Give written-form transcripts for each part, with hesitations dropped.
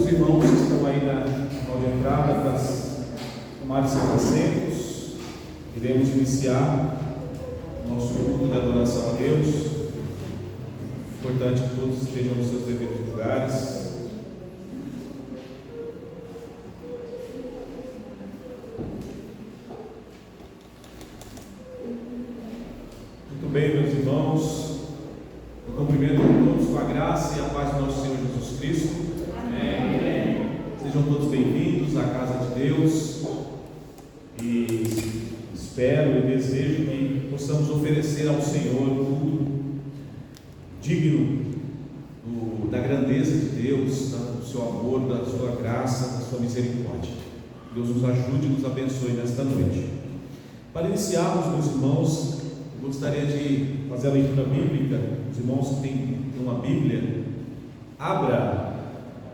os irmãos que estão aí na hall de entrada para tomarem seus assentos. Iremos iniciar nosso culto de adoração a Deus. Importante que todos estejam nos seus devidos lugares. Muito bem, meus irmãos, eu cumprimento todos com a graça e a paz do nosso Senhor Jesus Cristo. Amém. Sejam todos bem-vindos à casa de Deus e espero e desejo que possamos oferecer ao Senhor tudo digno da grandeza de Deus, do seu amor, da sua graça, da sua misericórdia. Deus nos ajude e nos abençoe nesta noite. Para iniciarmos, meus irmãos, eu gostaria de fazer a leitura bíblica. Os irmãos que têm uma Bíblia, abra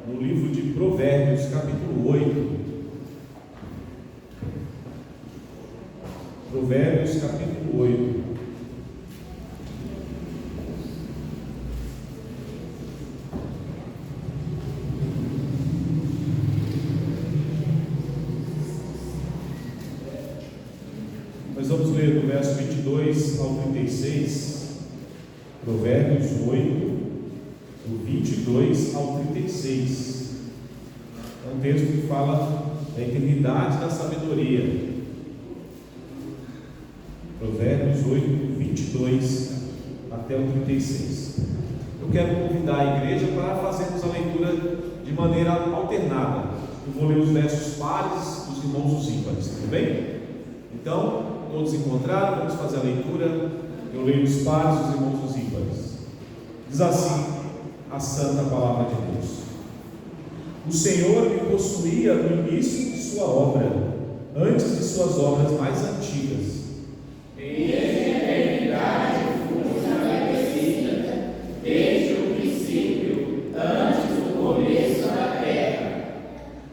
no livro de Provérbios, capítulo 8. Provérbios, capítulo 8. Nós vamos ler do verso 22 ao 36, Provérbios 8, do 22 ao 36. É um texto que fala da eternidade da sabedoria. Provérbios 8, do 22 até o 36. Eu quero convidar a igreja para fazermos a leitura de maneira alternada. Eu vou ler os versos pares dos irmãos os ímpares, tudo bem? Então, todos encontraram, vamos fazer a leitura. Eu leio os pares, os irmãos os ímpares. Diz assim a santa palavra de Deus: O Senhor me possuía no início de sua obra, antes de suas obras mais antigas. Desde a eternidade fui estabelecida, desde o princípio, antes do começo da terra.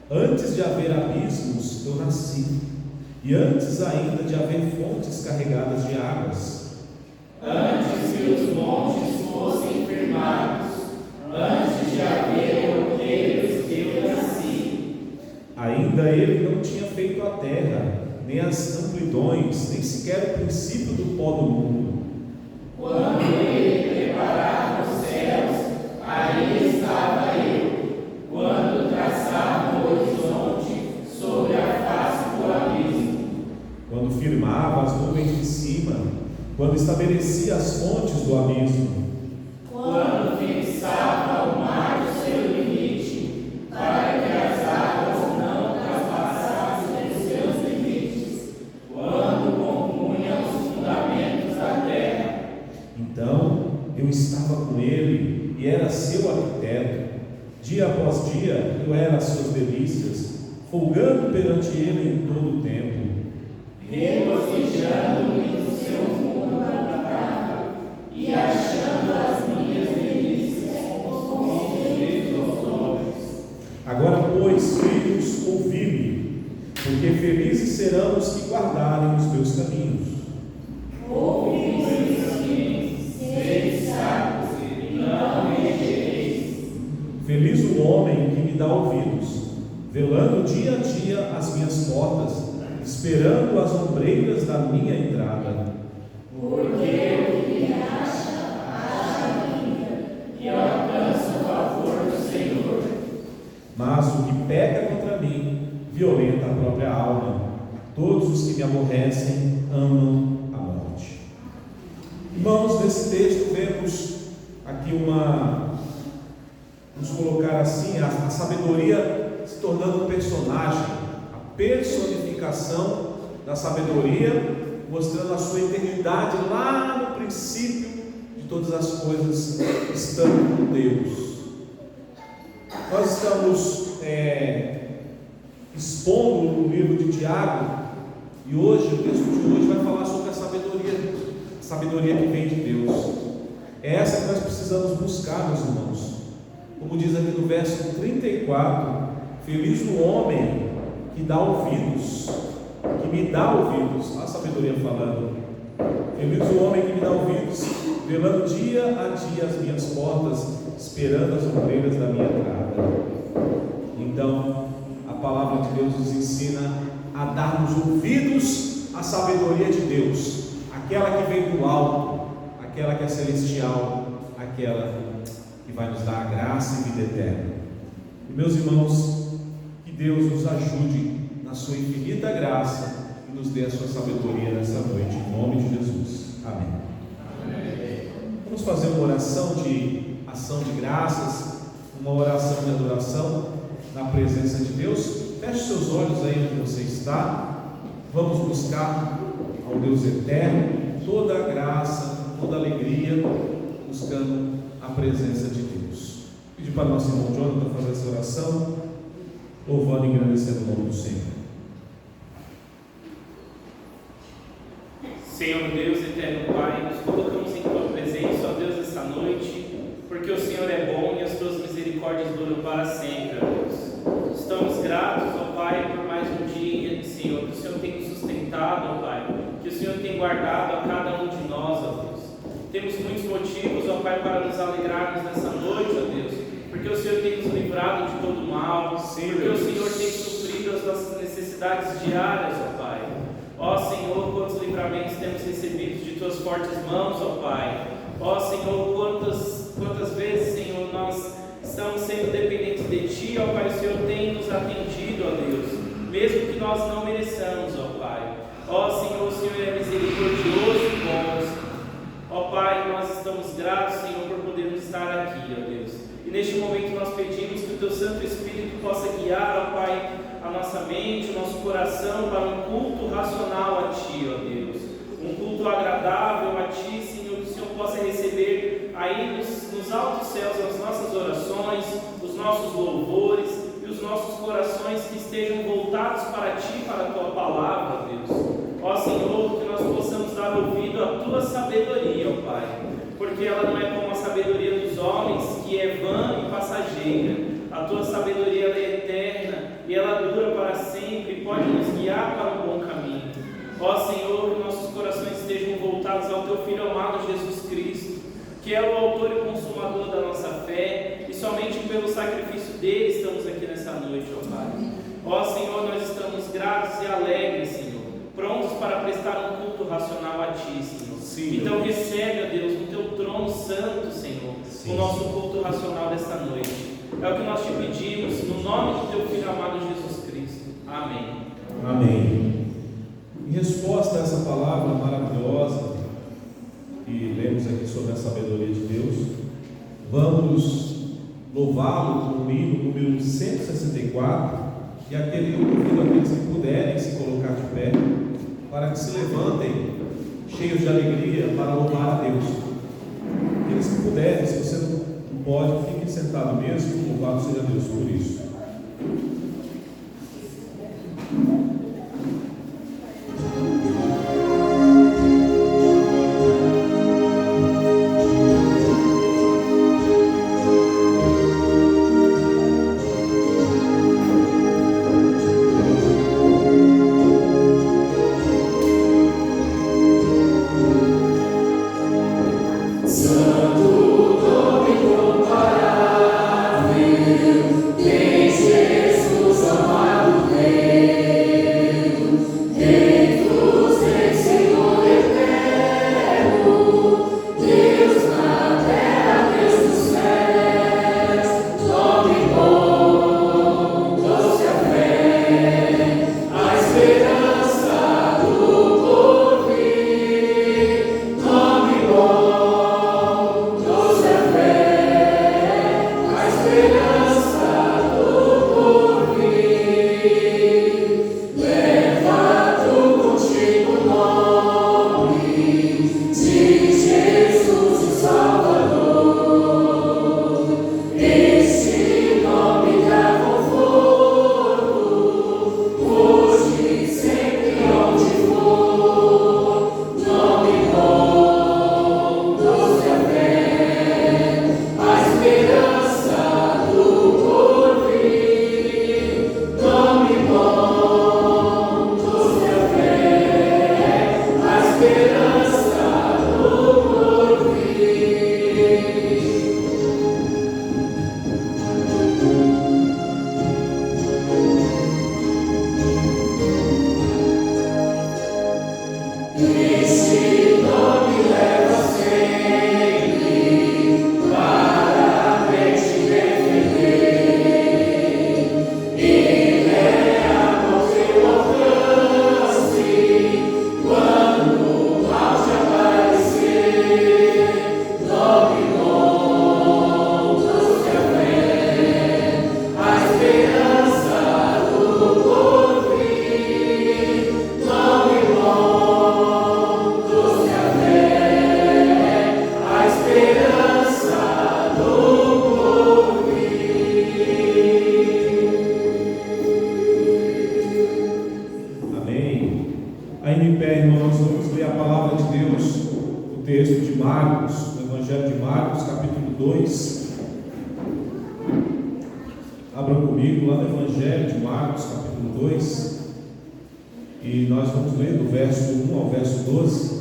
Antes de haver abismos, eu nasci, e antes ainda de haver fontes carregadas de águas. Antes que os montes fossem firmados, antes de haver outeiros, eu nasci. Ainda ele não tinha feito a terra, nem as amplidões, nem sequer o princípio do pó do mundo. Quando ele preparava os céus, aí estava eu. Quando traçava o horizonte sobre a face do abismo. Quando firmava as nuvens de cima, quando estabelecia as fontes do abismo. Quando fixava o mar o seu limite, para que as águas não traspassassem os seus limites. Quando compunha os fundamentos da terra. Então eu estava com ele e era seu arquiteto. Dia após dia eu era as suas delícias, folgando perante ele em todo o tempo. Regozijando-me no seu mundo habitável e achando as minhas delícias com os meus olhos. Agora, pois, filhos, ouvi-me, porque felizes serão os que guardarem os meus caminhos. Ouvi os meus caminhos, sede sábios, e não rejeiteis. Feliz o homem que me dá ouvidos, velando dia a dia as minhas portas, esperando as ombreiras da minha entrada. Porque o que me acha ainda, e alcança o favor do Senhor. Mas o que peca contra mim, violenta a própria alma. Todos os que me aborrecem amam a morte. Irmãos, nesse texto vemos aqui vamos colocar assim, a sabedoria se tornando um personagem, a personificação da sabedoria, mostrando a sua eternidade lá no princípio de todas as coisas, estando com Deus. Nós estamos expondo o livro de Tiago, e hoje, o texto de hoje vai falar sobre a sabedoria que vem de Deus. É essa que nós precisamos buscar, meus irmãos. Como diz aqui no verso 34, feliz o homem que dá ouvidos, que me dá ouvidos, a sabedoria falando. Feliz o homem que me dá ouvidos, velando dia a dia as minhas portas, esperando as ombreiras da minha entrada. Então, a palavra de Deus nos ensina a darmos ouvidos à sabedoria de Deus, aquela que vem do alto, aquela que é celestial, aquela que vai nos dar a graça e vida eterna. E meus irmãos, que Deus nos ajude na sua infinita graça e nos dê a sua sabedoria nessa noite, em nome de Jesus. Amém. Amém. Vamos fazer uma oração de ação de graças, uma oração de adoração na presença de Deus. Feche seus olhos aí onde você está. Vamos buscar ao Deus eterno toda a graça, toda a alegria, buscando a presença de Deus. Pedir para nosso irmão Jonathan fazer essa oração, louvando e agradecendo o nome do Senhor. Senhor Deus, eterno Pai, nos colocamos em Tua presença, ó Deus, esta noite, porque o Senhor é bom e as Tuas misericórdias duram para sempre, ó Deus. Estamos gratos, ó Pai, por mais um dia, Senhor, que o Senhor tem nos sustentado, ó Pai, que o Senhor tem guardado a cada um de nós, ó Deus. Temos muitos motivos, ó Pai, para nos alegrarmos nessa noite, ó Deus, porque o Senhor tem nos livrado de todo mal, porque o Senhor tem suprido as nossas necessidades diárias, ó Pai. Ó Senhor, quantos livramentos temos recebido de Tuas fortes mãos, ó Pai. Ó Senhor, quantas vezes, Senhor, nós estamos sendo dependentes de Ti, ó Pai, o Senhor tem nos atendido, ó Deus, mesmo que nós não mereçamos, ó Pai. Ó Senhor, o Senhor é misericordioso e bom. Ó Pai, nós estamos gratos, Senhor, por podermos estar aqui, ó Deus. E neste momento nós pedimos que o Teu Santo Espírito possa guiar, ó Pai, a nossa mente, o nosso coração para um culto racional a Ti, ó Deus. Um culto agradável a Ti, Senhor, que o Senhor possa receber aí nos altos céus as nossas orações, os nossos louvores e os nossos corações que estejam voltados para Ti, para a Tua palavra, ó Deus. Ó Senhor, que nós possamos dar ouvido à Tua sabedoria, ó Pai, porque ela não é como a sabedoria dos homens, que é vã e passageira. A Tua sabedoria ela é eterna e ela dura para sempre e pode nos guiar para um bom caminho. Ó Senhor, que nossos corações estejam voltados ao Teu Filho amado Jesus Cristo, que é o autor e consumador da nossa fé, e somente pelo sacrifício dele estamos aqui nessa noite, ó Pai. Ó Senhor, nós estamos gratos e alegres, Senhor, prontos para prestar um culto racional a Ti, Senhor. Sim, então recebe, ó Deus, no Teu trono santo, Senhor, sim, o nosso culto racional desta noite. É o que nós Te pedimos, no nome do Teu Filho amado Jesus Cristo. Amém. Amém. Em resposta a essa palavra maravilhosa que lemos aqui sobre a sabedoria de Deus, vamos louvá-lo com o hino número 164, e aquele convido aqueles que puderem se colocar de pé, para que se levantem cheios de alegria para louvar a Deus. Aqueles que puderem, se você não pode, fique sentado mesmo, louvado seja Deus por isso. Santo, todo incomparável, tem Jesus. 2. Abram comigo lá no Evangelho de Marcos, capítulo 2. E nós vamos ler do verso 1 ao verso 12.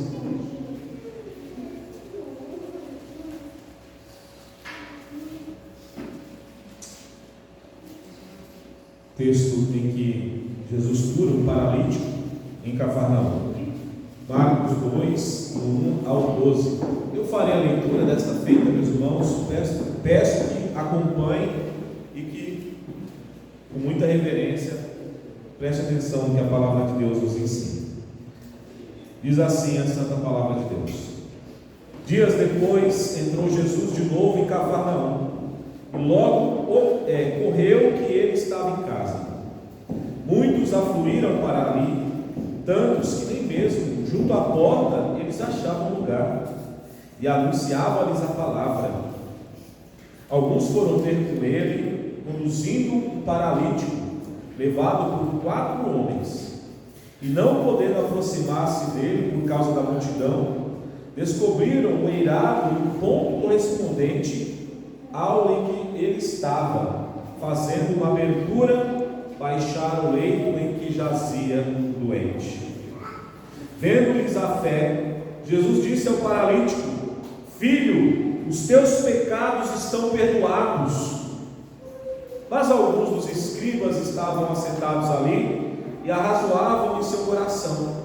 Texto em que Jesus cura um paralítico em Cafarnaum. Marcos 2, do 1 ao 12. Eu farei a leitura desta feita, meus irmãos. Peço que acompanhem e que, com muita reverência, preste atenção no que a palavra de Deus nos ensina. Diz assim a santa palavra de Deus: Dias depois entrou Jesus de novo em Cafarnaum, e logo correu que ele estava em casa. Muitos afluíram para ali, tantos que nem mesmo junto à porta eles achavam lugar, e anunciavam-lhes a palavra. Alguns foram ter com ele, conduzindo um paralítico, levado por 4 homens, e não podendo aproximar-se dele por causa da multidão, descobriram o eirado e o ponto correspondente ao em que ele estava, fazendo uma abertura, baixaram o leito em que jazia o doente. Vendo-lhes a fé, Jesus disse ao paralítico: Filho, os teus pecados estão perdoados. Mas alguns dos escribas estavam assentados ali e arrazoavam em seu coração: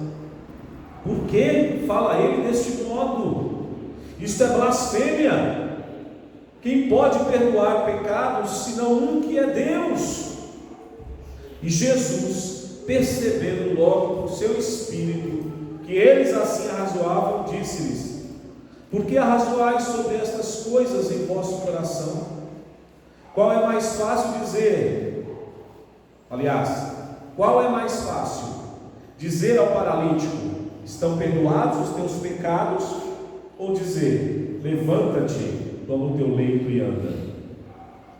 Por que fala ele deste modo? Isto é blasfêmia. Quem pode perdoar pecados, senão um que é Deus? E Jesus, percebendo logo por seu espírito que eles assim arrazoavam, disse-lhes: Por que arrazoais sobre estas coisas em vosso coração? Qual é mais fácil dizer? Qual é mais fácil? Dizer ao paralítico: Estão perdoados os teus pecados? Ou dizer: Levanta-te, toma o teu leito e anda?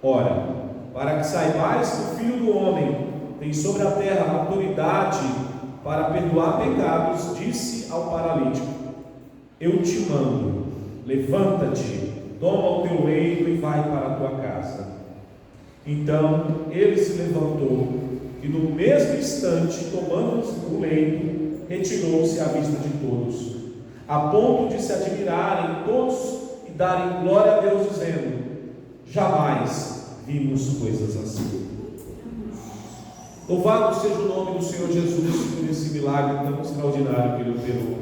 Ora, para que saibais que o Filho do Homem tem sobre a terra autoridade para perdoar pecados, disse ao paralítico: Eu te mando, levanta-te, toma o teu leito e vai para a tua casa. Então ele se levantou e no mesmo instante, tomando o leito, retirou-se à vista de todos, a ponto de se admirarem todos e darem glória a Deus, dizendo: Jamais vimos coisas assim. Louvado seja o nome do Senhor Jesus por esse milagre tão extraordinário que Ele operou.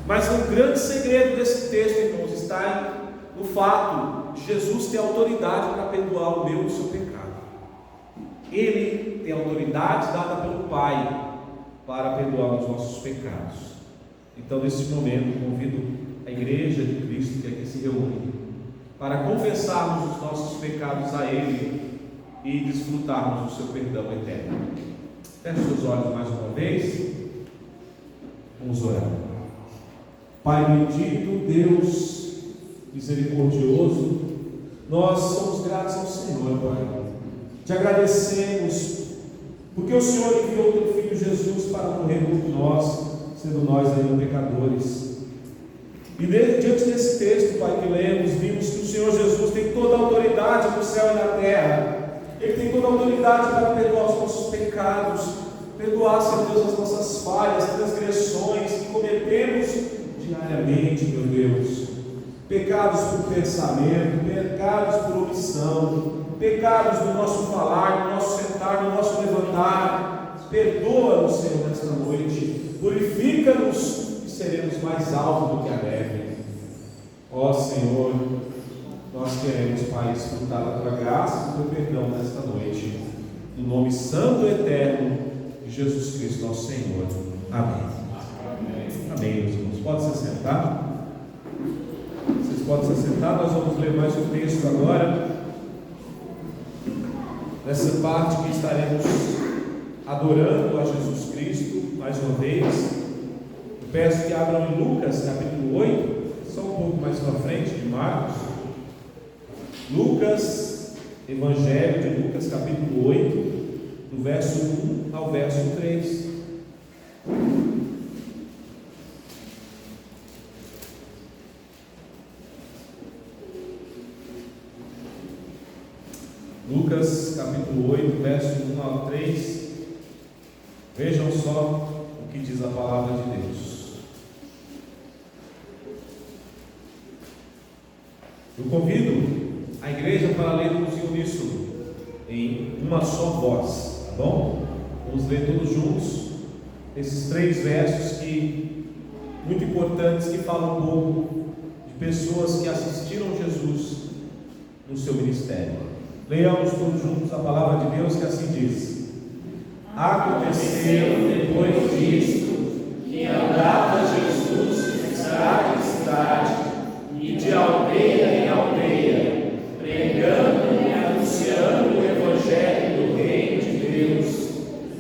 Mas um grande segredo desse texto, irmãos, está no fato de Jesus ter autoridade para perdoar o meu e o seu pecado. Ele tem autoridade dada pelo Pai para perdoar os nossos pecados. Então, nesse momento, convido a igreja de Cristo que aqui se reúne para confessarmos os nossos pecados a Ele e desfrutarmos do seu perdão eterno. Feche seus olhos mais uma vez. Vamos orar. Pai bendito, Deus misericordioso, nós somos gratos ao Senhor, Pai. Te agradecemos porque o Senhor enviou o teu Filho Jesus para morrer por nós, sendo nós ainda pecadores. E diante desse texto, Pai, que lemos, vimos que o Senhor Jesus tem toda a autoridade no céu e na terra. Ele tem toda a autoridade para perdoar os nossos pecados, perdoar, Senhor Deus, as nossas falhas, transgressões que cometemos diariamente, meu Deus. Pecados por pensamento, pecados por omissão, pecados no nosso falar, no nosso sentar, no nosso levantar. Perdoa-nos, Senhor, nesta noite. Purifica-nos e seremos mais altos do que a neve. Ó Senhor, nós queremos, Pai, desfrutar da tua graça e do teu perdão nesta noite, no nome santo e eterno de Jesus Cristo, nosso Senhor. Amém. Amém, meus irmãos. Pode se assentar. Vocês podem se assentar. Nós vamos ler mais um texto agora, nessa parte que estaremos adorando a Jesus Cristo mais uma vez. Eu peço que abram em Lucas capítulo 8, só um pouco mais para frente de Marcos. Lucas, Evangelho de Lucas, capítulo 8, do verso 1 ao verso 3. capítulo 8, verso 1 ao 3. Vejam só o que diz a palavra de Deus. Eu convido a igreja para lermos em uníssono, em uma só voz, tá bom? Vamos ler todos juntos esses 3 versos muito importantes, que falam um pouco de pessoas que assistiram Jesus no seu ministério. Leiamos todos juntos a palavra de Deus, que assim diz: Aconteceu depois disto que andava Jesus de cidade em cidade e de aldeia em aldeia, pregando e anunciando o evangelho do reino de Deus,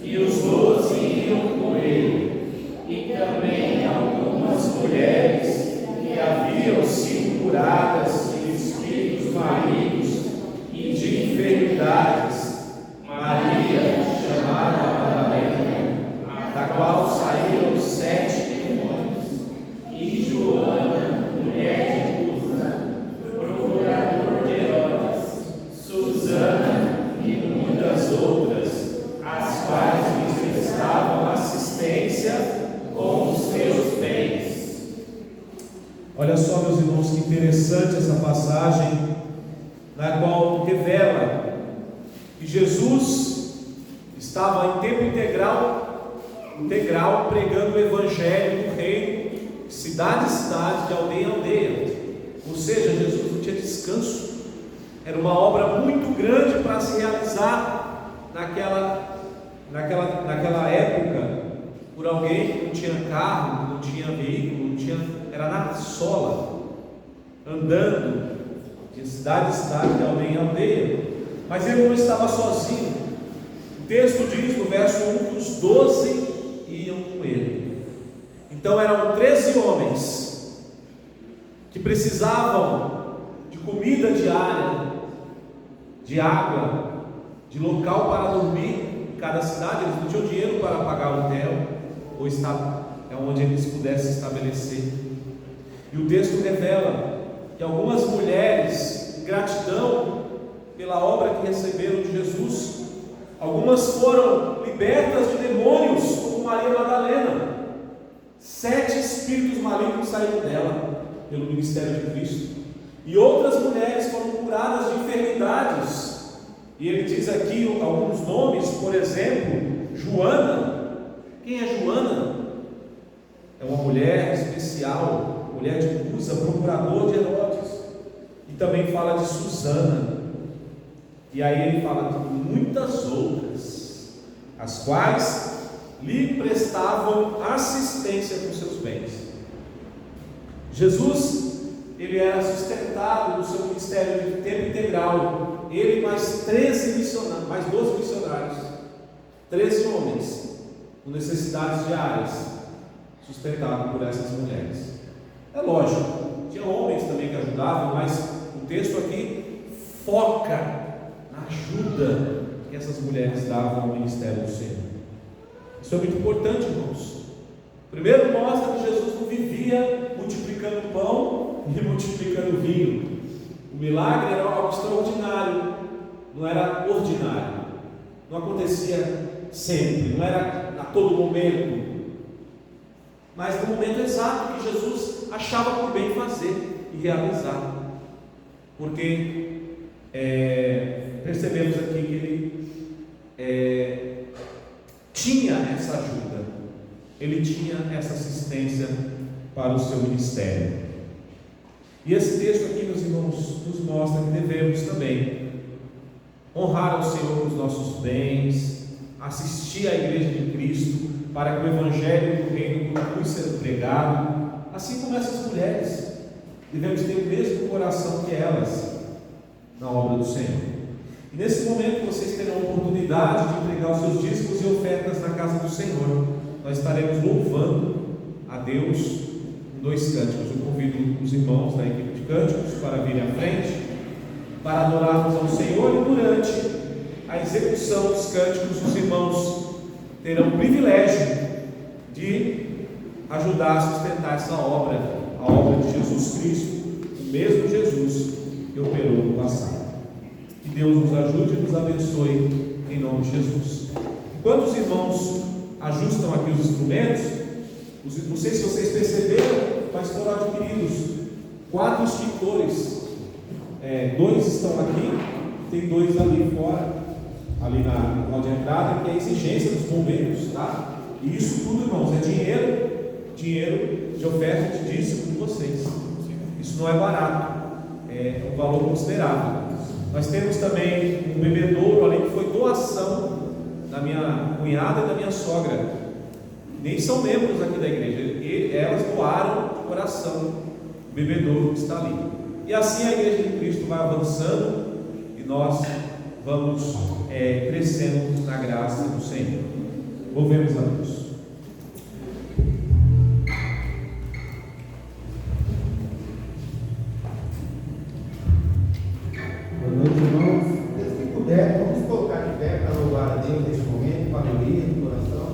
e os 12 iam com ele, e também algumas mulheres que haviam sido curadas de espíritos malignos e de enfermidades, Maria, chamada Madalena, da qual saíram 7 demônios, e Joana, mulher de Cuza, procurador de Herodes, Susana e muitas outras, as quais lhes prestavam assistência com os seus bens. Olha só, meus irmãos, que interessante essa passagem, na qual revela que Jesus estava em tempo integral pregando o evangelho do reino, de cidade em cidade, de aldeia em aldeia. Ou seja, Jesus não tinha descanso. Era uma obra muito grande para se realizar naquela época, por alguém que não tinha carro, não tinha veículo, era na sola, andando de cidade em cidade, de aldeia em aldeia. Mas ele não estava sozinho. O texto diz no verso 1 que os 12 iam com ele. Então eram 13 homens que precisavam de comida diária, de água, de local para dormir em cada cidade. Eles não tinham dinheiro para pagar o hotel ou onde eles pudessem estabelecer. E o texto revela que algumas mulheres, em gratidão pela obra que receberam de Jesus, algumas foram libertas de demônios, como Maria Madalena. 7 espíritos malignos saíram dela pelo ministério de Cristo, e outras mulheres foram curadas de enfermidades. E ele diz aqui alguns nomes, por exemplo, Joana. Quem é Joana? É uma mulher especial, mulher de Cuza, procurador de Herodes. E também fala de Susana. E aí ele fala de muitas outras, as quais lhe prestavam assistência com seus bens. Jesus, ele era sustentado no seu ministério de tempo integral. Ele mais 13 missionários, mais 12 missionários, 13 homens com necessidades diárias, sustentado por essas mulheres. É lógico, tinha homens também que ajudavam, mas o texto aqui foca na ajuda que essas mulheres davam ao ministério do Senhor. Isso é muito importante, irmãos. Primeiro mostra que Jesus não vivia multiplicando pão e multiplicando vinho. O milagre era algo extraordinário, não era ordinário, não acontecia sempre, não era a todo momento, mas no momento exato que Jesus achava por bem fazer e realizar. Porque percebemos aqui que ele tinha essa ajuda, ele tinha essa assistência para o seu ministério. E esse texto aqui, meus irmãos, nos mostra que devemos também honrar ao Senhor com os nossos bens, assistir à igreja de Cristo, para que o evangelho do reino continue sendo pregado, assim como essas mulheres. Devemos ter o mesmo coração que elas na obra do Senhor. E nesse momento vocês terão a oportunidade de entregar os seus dízimos e ofertas na casa do Senhor. Nós estaremos louvando a Deus com 2 cânticos. Eu convido os irmãos da equipe de cânticos para virem à frente, para adorarmos ao Senhor, e durante a execução dos cânticos, os irmãos terão o privilégio de ajudar a sustentar essa obra, a obra de Jesus Cristo, o mesmo Jesus que operou no passado. Que Que Deus nos ajude e nos abençoe em nome de Jesus. Enquanto os irmãos ajustam aqui os instrumentos, não sei se vocês perceberam, mas foram adquiridos 4 extintores. 2 estão aqui, tem 2 ali fora, ali na hall de entrada, que é a exigência dos bombeiros, tá? E isso tudo, irmãos, é dinheiro de oferta de dízimo de vocês. Isso não é barato, é um valor considerável. Nós temos também um bebedouro ali que foi doação da minha cunhada e da minha sogra. Nem são membros aqui da igreja, elas doaram de coração o bebedouro que está ali. E assim a igreja de Cristo vai avançando e nós vamos crescendo na graça do Senhor. Louvemos a Deus. Boa noite, irmãos. Se puder, vamos colocar de pé para louvar a Deus neste momento, com alegria no coração.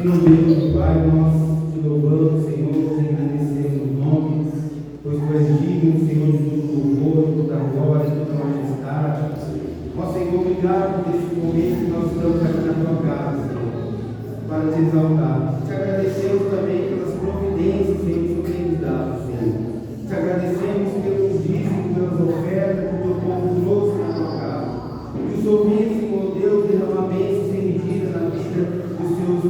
Meu Deus, Pai, nós te louvamos, Senhor, te agradecemos o nome, pois tu és digno, Senhor, de todo louvor, de toda glória, de toda majestade. Ó Senhor, obrigado por esse momento que nós estamos aqui na tua casa, Senhor, para te exaltar. Te agradecemos também pelas providências, Senhor, que o Senhor tem nos dado, Senhor. Te agradecemos pelos dízimos, pelas ofertas que o teu povo trouxe na tua casa. Que o Senhor venha, Senhor Deus, derramar bênçãos sem medida na vida dos seus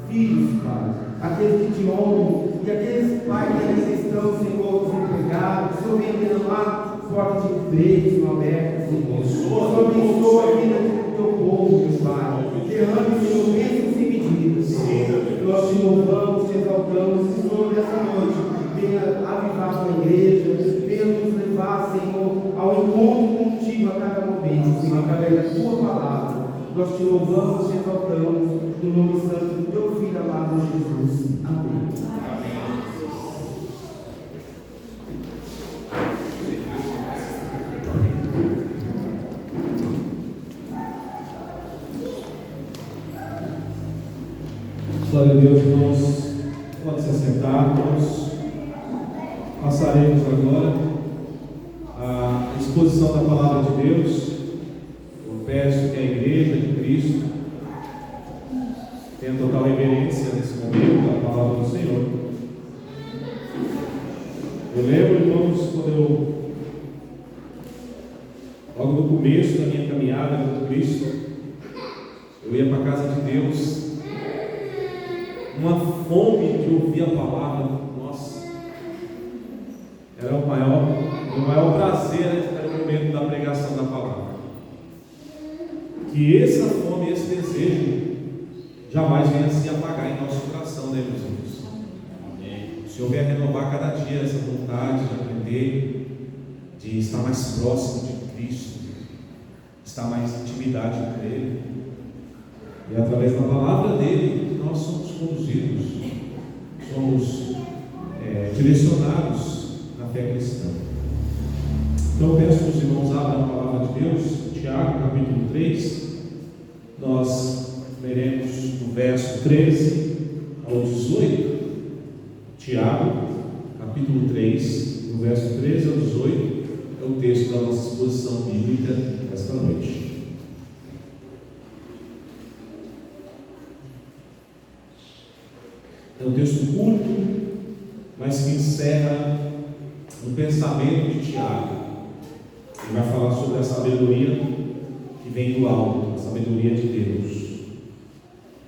filhos, Pai. Aqueles que te honram e aqueles, Pai, que ainda estão, Senhor, desempregados. Que o Senhor venha derramar portas de emprego, Senhor, abertas, Senhor. O Senhor abençoa a vida do teu povo, meu Pai. Derrame, Senhor, bênçãos sem medida, Senhor. Nós te louvamos, te exaltamos, Senhor, nessa noite. Venha avivar a tua igreja, venha nos levar, Senhor, ao encontro contigo a cada momento, Senhor, através da tua palavra. Nós te louvamos, te exaltamos, no nome santo do teu Filho amado Jesus. Amém. Glória a Deus, irmãos. Pode se assentar, irmãos. Passaremos agora a exposição da palavra de Deus. Eu peço que a igreja de Cristo tenha total reverência nesse momento à palavra do Senhor. Eu lembro, irmãos, quando logo no começo da minha caminhada com Cristo, eu ia para a casa de Deus, uma fome de ouvir a palavra. Nossa, era o maior prazer, era o momento da pregação da palavra. Que essa fome, esse desejo jamais venha se apagar em nosso coração, né, meus irmãos? O Senhor venha renovar cada dia essa vontade de aprender, de estar mais próximo de Cristo, de estar mais em intimidade com Ele. E através da palavra dele, nós somos conduzidos, somos direcionados na fé cristã. Então eu peço que os irmãos abram a palavra de Deus, Tiago, capítulo 3. Nós leremos do verso 13 ao 18. Tiago, capítulo 3, do verso 13 ao 18, é o texto da nossa exposição bíblica esta noite. É um texto curto, mas que encerra um pensamento de Tiago. Ele vai falar sobre a sabedoria que vem do alto, a sabedoria de Deus.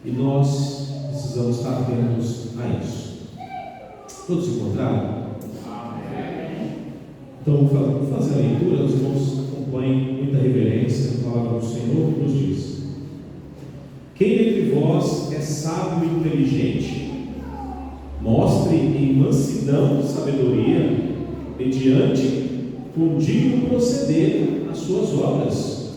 E nós precisamos estar atentos a isso. Todos se encontraram? Amém. Então, vamos fazer a leitura. Os irmãos acompanhem muita reverência a palavra do Senhor que nos diz: quem entre vós é sábio e inteligente, mostre em mansidão e sabedoria, mediante condigno proceder as suas obras.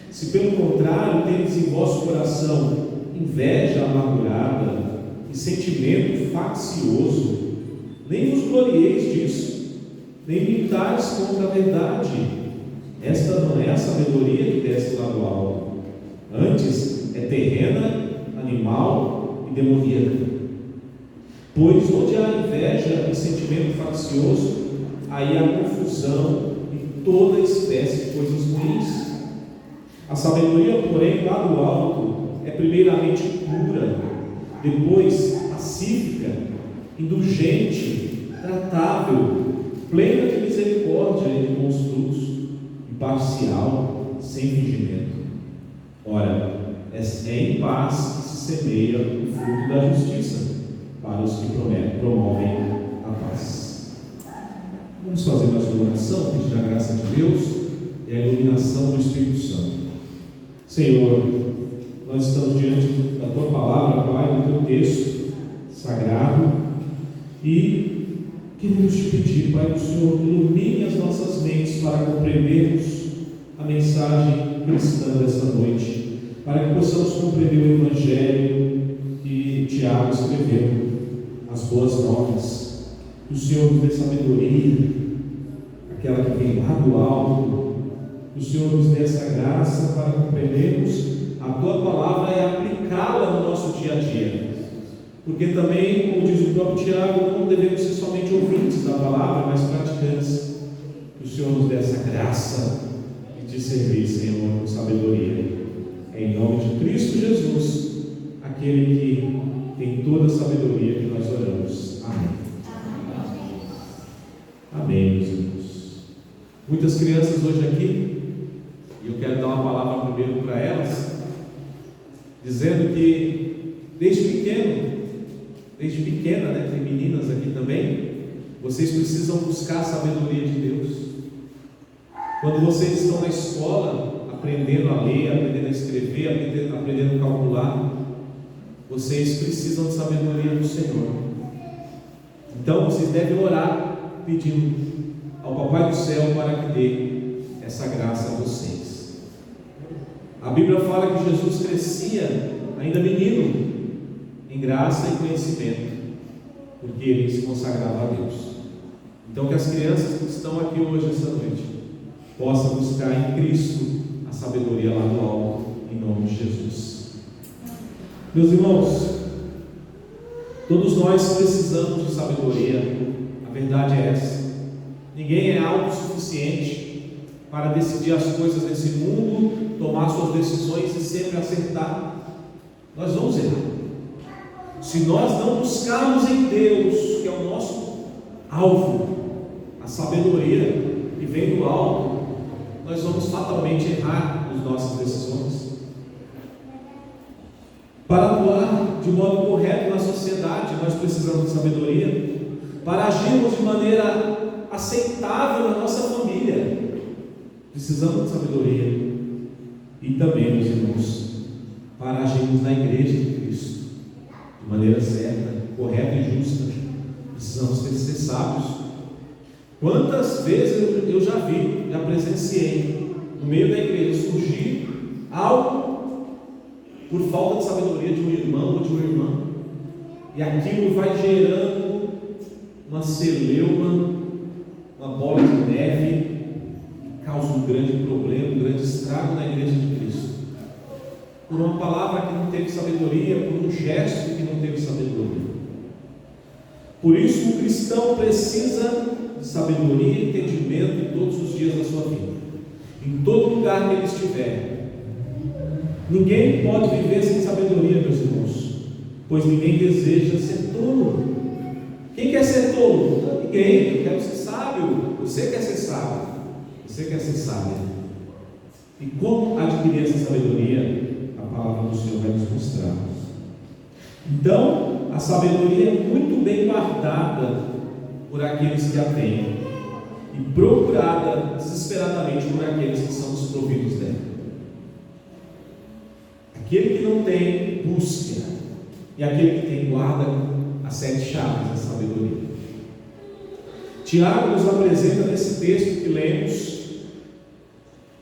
Se pelo contrário tendes em vosso coração inveja amargurada e sentimento faccioso, nem vos glorieis disso, nem militais contra a verdade. Esta não é a sabedoria que desce lá do alto, antes é terrena, animal e demoníaca. Pois onde há inveja e sentimento faccioso, aí há confusão e toda espécie de coisas ruins. A sabedoria, porém, lá do alto, é primeiramente pura, depois pacífica, indulgente, tratável, plena de misericórdia e de bons frutos, imparcial, sem fingimento. Ora, é em paz que se semeia o fruto da justiça para os que promovem a paz. Vamos fazer mais uma oração, pedir a graça de Deus e a iluminação do Espírito Santo. Senhor, nós estamos diante da Tua palavra, Pai, do Teu texto sagrado, e queremos te pedir, Pai, que o Senhor ilumine as nossas mentes para compreendermos a mensagem cristã desta noite, para que possamos compreender o Evangelho que Tiago escreveu, as boas novas. Que o Senhor nos dê sabedoria, aquela que vem lá do alto. Que o Senhor nos dê essa graça para compreendermos a a tua palavra é aplicá-la no nosso dia a dia. Porque também, como diz o próprio Tiago, não devemos ser somente ouvintes da palavra, mas praticantes. Que o Senhor nos dê essa graça de te servir, Senhor, com sabedoria. Em nome de Cristo Jesus, aquele que tem toda a sabedoria, que nós oramos. Amém. Amém, meus irmãos. Muitas crianças hoje aqui, e eu quero dar uma palavra primeiro para elas, dizendo que desde pequena, né, tem meninas aqui também, vocês precisam buscar a sabedoria de Deus. Quando vocês estão na escola, aprendendo a ler, aprendendo a escrever, aprendendo a calcular, vocês precisam de sabedoria do Senhor. Então vocês devem orar pedindo ao Papai do Céu para que dê essa graça a vocês. A Bíblia fala que Jesus crescia ainda menino em graça e conhecimento, porque ele se consagrava a Deus. Então que as crianças que estão aqui hoje, essa noite, possam buscar em Cristo a sabedoria lá do alto, em nome de Jesus. Meus irmãos, todos nós precisamos de sabedoria. A verdade é essa. Ninguém é autossuficiente para decidir as coisas nesse mundo, tomar suas decisões e sempre acertar. Nós vamos errar. Se nós não buscarmos em Deus, que é o nosso alvo, a sabedoria que vem do alto, nós vamos fatalmente errar nas nossas decisões. Para atuar de modo correto na sociedade, nós precisamos de sabedoria. Para agirmos de maneira aceitável na nossa família, precisamos de sabedoria. E também, meus irmãos, para agirmos na igreja de Cristo de maneira certa, correta e justa, precisamos ser sábios. Quantas vezes eu já presenciei no meio da igreja surgir algo por falta de sabedoria de um irmão ou de uma irmã, e aquilo vai gerando uma celeuma, uma bola de neve, que causa um grande problema, um grande estrago na igreja de Cristo, por uma palavra que não teve sabedoria, por um gesto que não teve sabedoria. Por isso o cristão precisa de sabedoria e entendimento todos os dias da sua vida, em todo lugar que ele estiver. Ninguém pode viver sem sabedoria, meus irmãos, pois ninguém deseja ser tolo. Quem quer ser tolo? Ninguém. Eu quero ser sábio. Você quer ser sábio. Você quer ser sábio. E como adquirir essa sabedoria? A palavra do Senhor vai nos mostrar. Então, a sabedoria é muito bem guardada por aqueles que a têm e procurada desesperadamente por aqueles que são desprovidos dela. Aquele que não tem, busca, e aquele que tem, guarda as 7 chaves da sabedoria. Tiago nos apresenta nesse texto que lemos,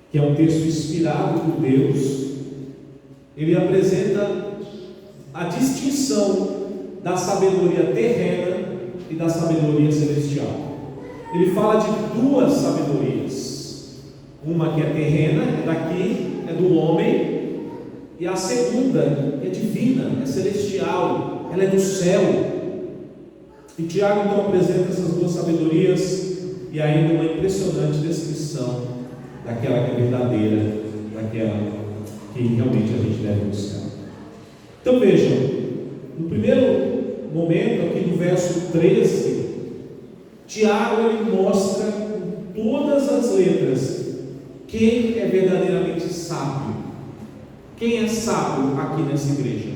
que é um texto inspirado por Deus. Ele apresenta a distinção da sabedoria terrena e da sabedoria celestial. Ele fala de 2 sabedorias, uma que é terrena, é daqui, é do homem, e a segunda é divina, é celestial, ela é do céu. E Tiago então apresenta essas 2 sabedorias e ainda uma impressionante descrição daquela que é verdadeira, daquela que realmente a gente deve buscar. Então vejam, no primeiro momento, aqui no verso 13, Tiago ele mostra com todas as letras quem é verdadeiramente sábio. Quem é sábio aqui nessa igreja?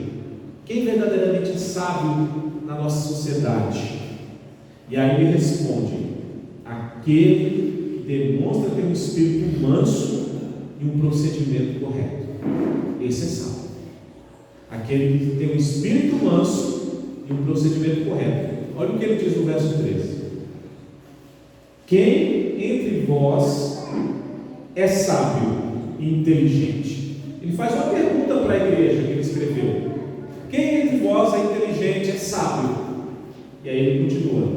Quem verdadeiramente é sábio na nossa sociedade? E aí ele responde: aquele que demonstra ter um espírito manso e um procedimento correto. Esse é sábio. Aquele que tem um espírito manso e um procedimento correto. Olha o que ele diz no verso 13: quem entre vós é sábio e inteligente? Ele faz uma pergunta para a igreja que ele escreveu: quem entre vós é inteligente, é sábio? E aí ele continua: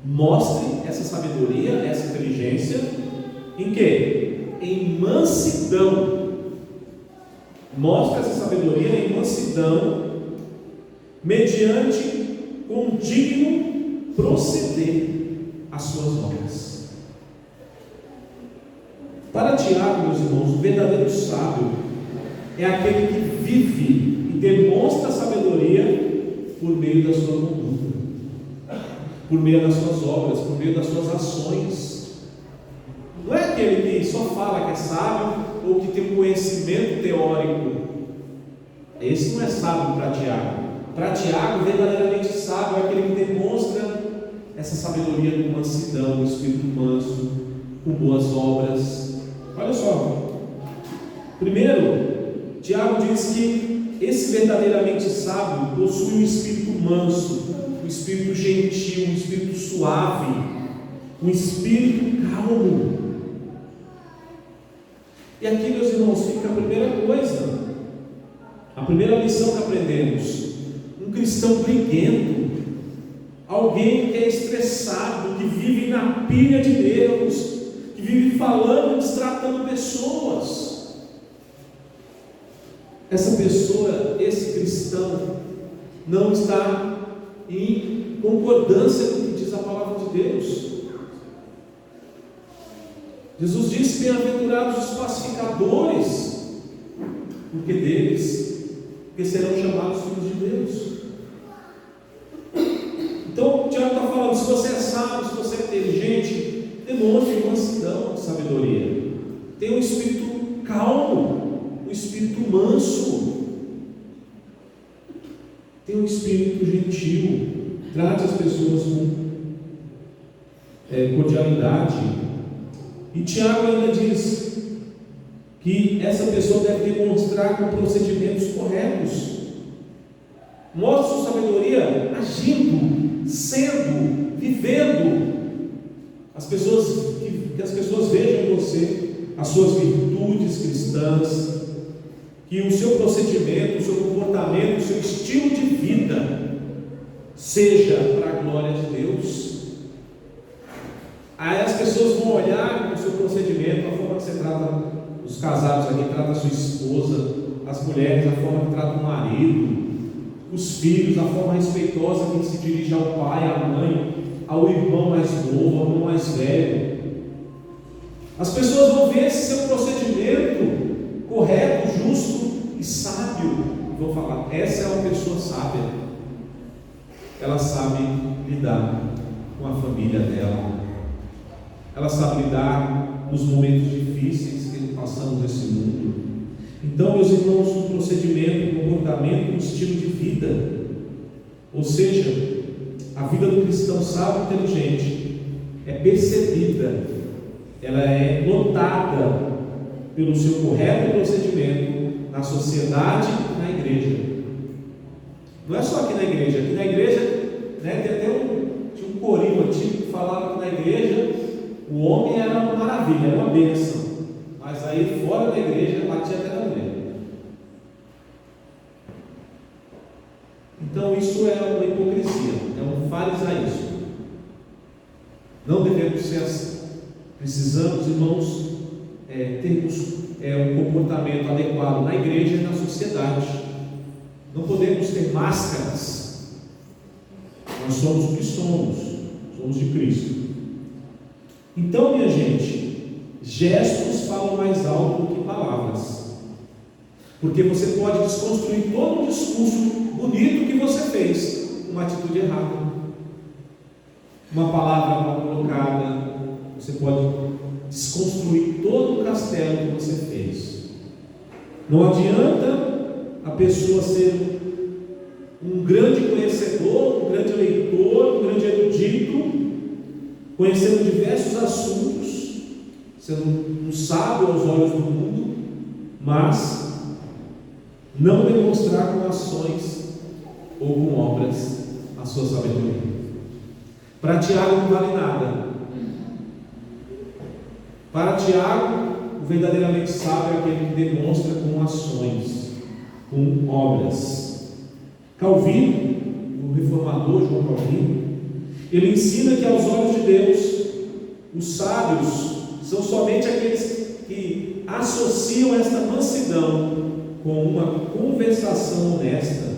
mostre essa sabedoria, essa inteligência em quê? Em mansidão Mostra essa sabedoria em mansidão, mediante condigno proceder às suas obras. Para Tiago, meus irmãos, o verdadeiro sábio é aquele que vive e demonstra sabedoria por meio da sua conduta, por meio das suas obras, por meio das suas ações. Não é aquele que só fala que é sábio ou que tem um conhecimento teórico. Esse não é sábio para Tiago. Para Tiago, verdadeiramente sábio é aquele que demonstra essa sabedoria com mansidão, com espírito manso, com boas obras. Olha só, primeiro, Tiago diz que esse verdadeiramente sábio possui um espírito manso, um espírito gentil, um espírito suave, um espírito calmo. E aqui, meus irmãos, fica a primeira coisa, a primeira lição que aprendemos: um cristão briguento, alguém que é estressado, que vive na pilha de Deus, que vive falando, destratando pessoas. Essa pessoa, esse cristão, não está em concordância com o que diz a palavra de Deus. Jesus disse: bem-aventurados os pacificadores, porque serão chamados filhos de Deus. Então, o Tiago está falando: se você é sábio, se você é inteligente, demonstre mansidão, sabedoria. Tenha um espírito calmo, um espírito manso. Tenha um espírito gentil. Trate as pessoas com cordialidade. E Tiago ainda diz que essa pessoa deve demonstrar com procedimentos corretos. Mostre sua sabedoria agindo, sendo, vivendo. Que as pessoas vejam em você as suas virtudes cristãs, que o seu procedimento, o seu comportamento, o seu estilo de vida seja para a glória de Deus. Aí as pessoas vão olhar o seu procedimento, a forma que você trata os casados aqui, trata a sua esposa, as mulheres, a forma que trata o marido, os filhos, a forma respeitosa que se dirige ao pai, à mãe, ao irmão mais novo, ao irmão mais velho. As pessoas vão ver esse seu procedimento correto, justo e sábio, e vão falar: essa é uma pessoa sábia, ela sabe lidar com a família dela, ela sabe lidar nos momentos difíceis que passamos nesse mundo. Então, meus irmãos, um procedimento, um comportamento, um estilo de vida, ou seja, a vida do cristão sábio e inteligente é percebida, ela é notada pelo seu correto procedimento na sociedade e na igreja. Não é só aqui na igreja, né, tem até tinha um corinho antigo que falava que na igreja o homem era uma maravilha, era uma bênção, mas aí fora da igreja batia até na mulher. Então isso é uma hipocrisia, é um farisaísmo. Não devemos ser assim. Precisamos, irmãos, termos um comportamento adequado na igreja e na sociedade. Não podemos ter máscaras. Nós somos o que somos de Cristo. Então, minha gente, gestos falam mais alto do que palavras, porque você pode desconstruir todo um discurso bonito que você fez com uma atitude errada, uma palavra mal colocada. Você pode desconstruir todo o castelo que você fez. Não adianta a pessoa ser um grande conhecedor, um grande leitor, um grande erudito, conhecendo diversos assuntos, sendo um sábio aos olhos do mundo, mas não demonstrar com ações ou com obras a sua sabedoria. Para Tiago não vale nada. Para Tiago, o verdadeiramente sábio é aquele que demonstra com ações, com obras. Calvino, o reformador João Calvino, ele ensina que aos olhos de Deus, os sábios são somente aqueles que associam esta mansidão com uma conversação honesta,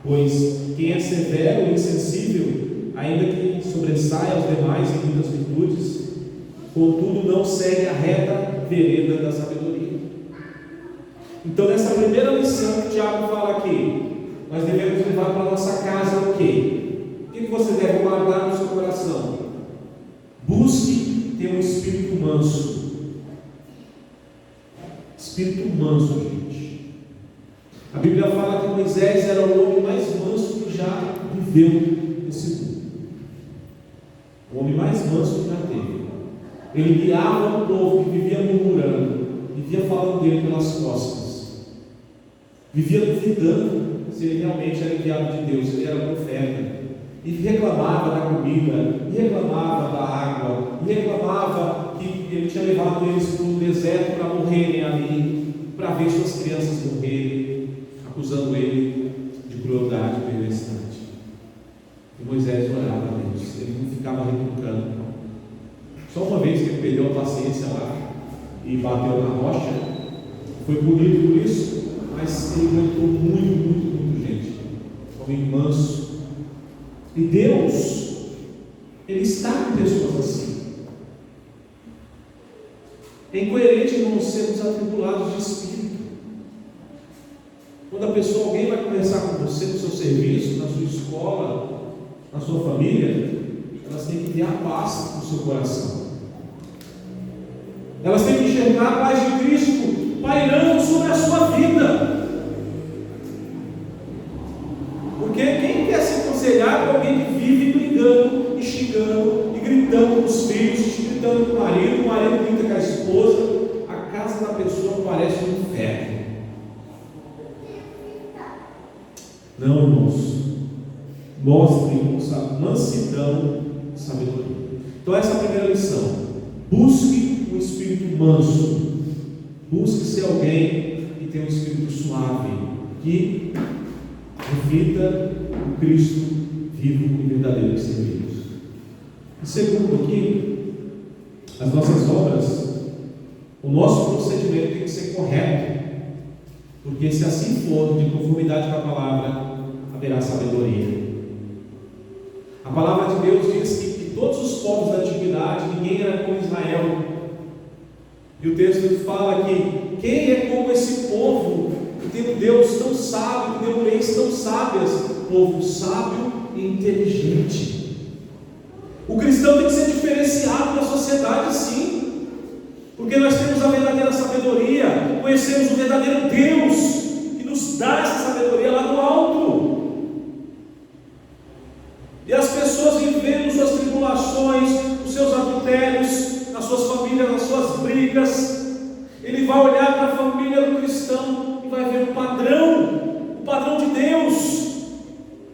pois quem é severo e insensível, ainda que sobressaia aos demais em muitas virtudes, contudo não segue a reta vereda da sabedoria. Então, nessa primeira lição que o Tiago fala aqui, nós devemos levar para a nossa casa o quê? O que você deve guardar no seu coração? Busque ter um espírito manso. Espírito manso, gente. A Bíblia fala que Moisés era o homem mais manso que já viveu nesse mundo. O homem mais manso que já teve. Ele guiava o povo que vivia murmurando, vivia falando dele pelas costas, vivia duvidando se ele realmente era enviado de Deus, se ele era profeta, e reclamava da comida, e reclamava da água, e reclamava que ele tinha levado eles para o deserto para morrerem ali, para ver suas crianças morrerem, acusando ele de crueldade e perversidade. E Moisés orava a Deus, ele não ficava retrucando. Só uma vez que ele perdeu a paciência lá e bateu na rocha, foi punido por isso, mas ele aguentou muito, gente. Homem manso. E Deus, Ele está com pessoas assim. É incoerente, irmãos, sermos atribulados de espírito. Quando alguém vai conversar com você no seu serviço, na sua escola, na sua família, elas têm que ter a paz no seu coração. Elas têm que enxergar a paz de Cristo pairando sobre a sua vida. Porque quem quer se aconselhar com alguém que vive brigando, e xingando, e gritando com os filhos, gritando com o marido grita com a esposa, a casa da pessoa parece um inferno. Não, irmãos. Mostrem mansidão e sabedoria. Então, essa é a primeira lição. Busque um espírito manso. Busque ser alguém que tenha um espírito suave, que reflita o Cristo vivo e verdadeiro que servimos. E segundo aqui, as nossas obras, o nosso procedimento tem que ser correto, porque se assim for, de conformidade com a palavra, haverá sabedoria. A palavra de Deus diz que todos os povos da antiguidade, ninguém era como Israel. E o texto fala que quem é como esse povo, que tem um Deus tão sábio, que tem leis tão sábias, povo sábio e inteligente. O cristão tem que ser diferenciado na sociedade, sim, porque nós temos a verdadeira sabedoria, conhecemos o verdadeiro Deus, que nos dá essa sabedoria lá do alto. E as pessoas vivendo suas tribulações, os seus adultérios, nas suas famílias, nas suas brigas, ele vai olhar para a família do cristão e vai ver o padrão de Deus,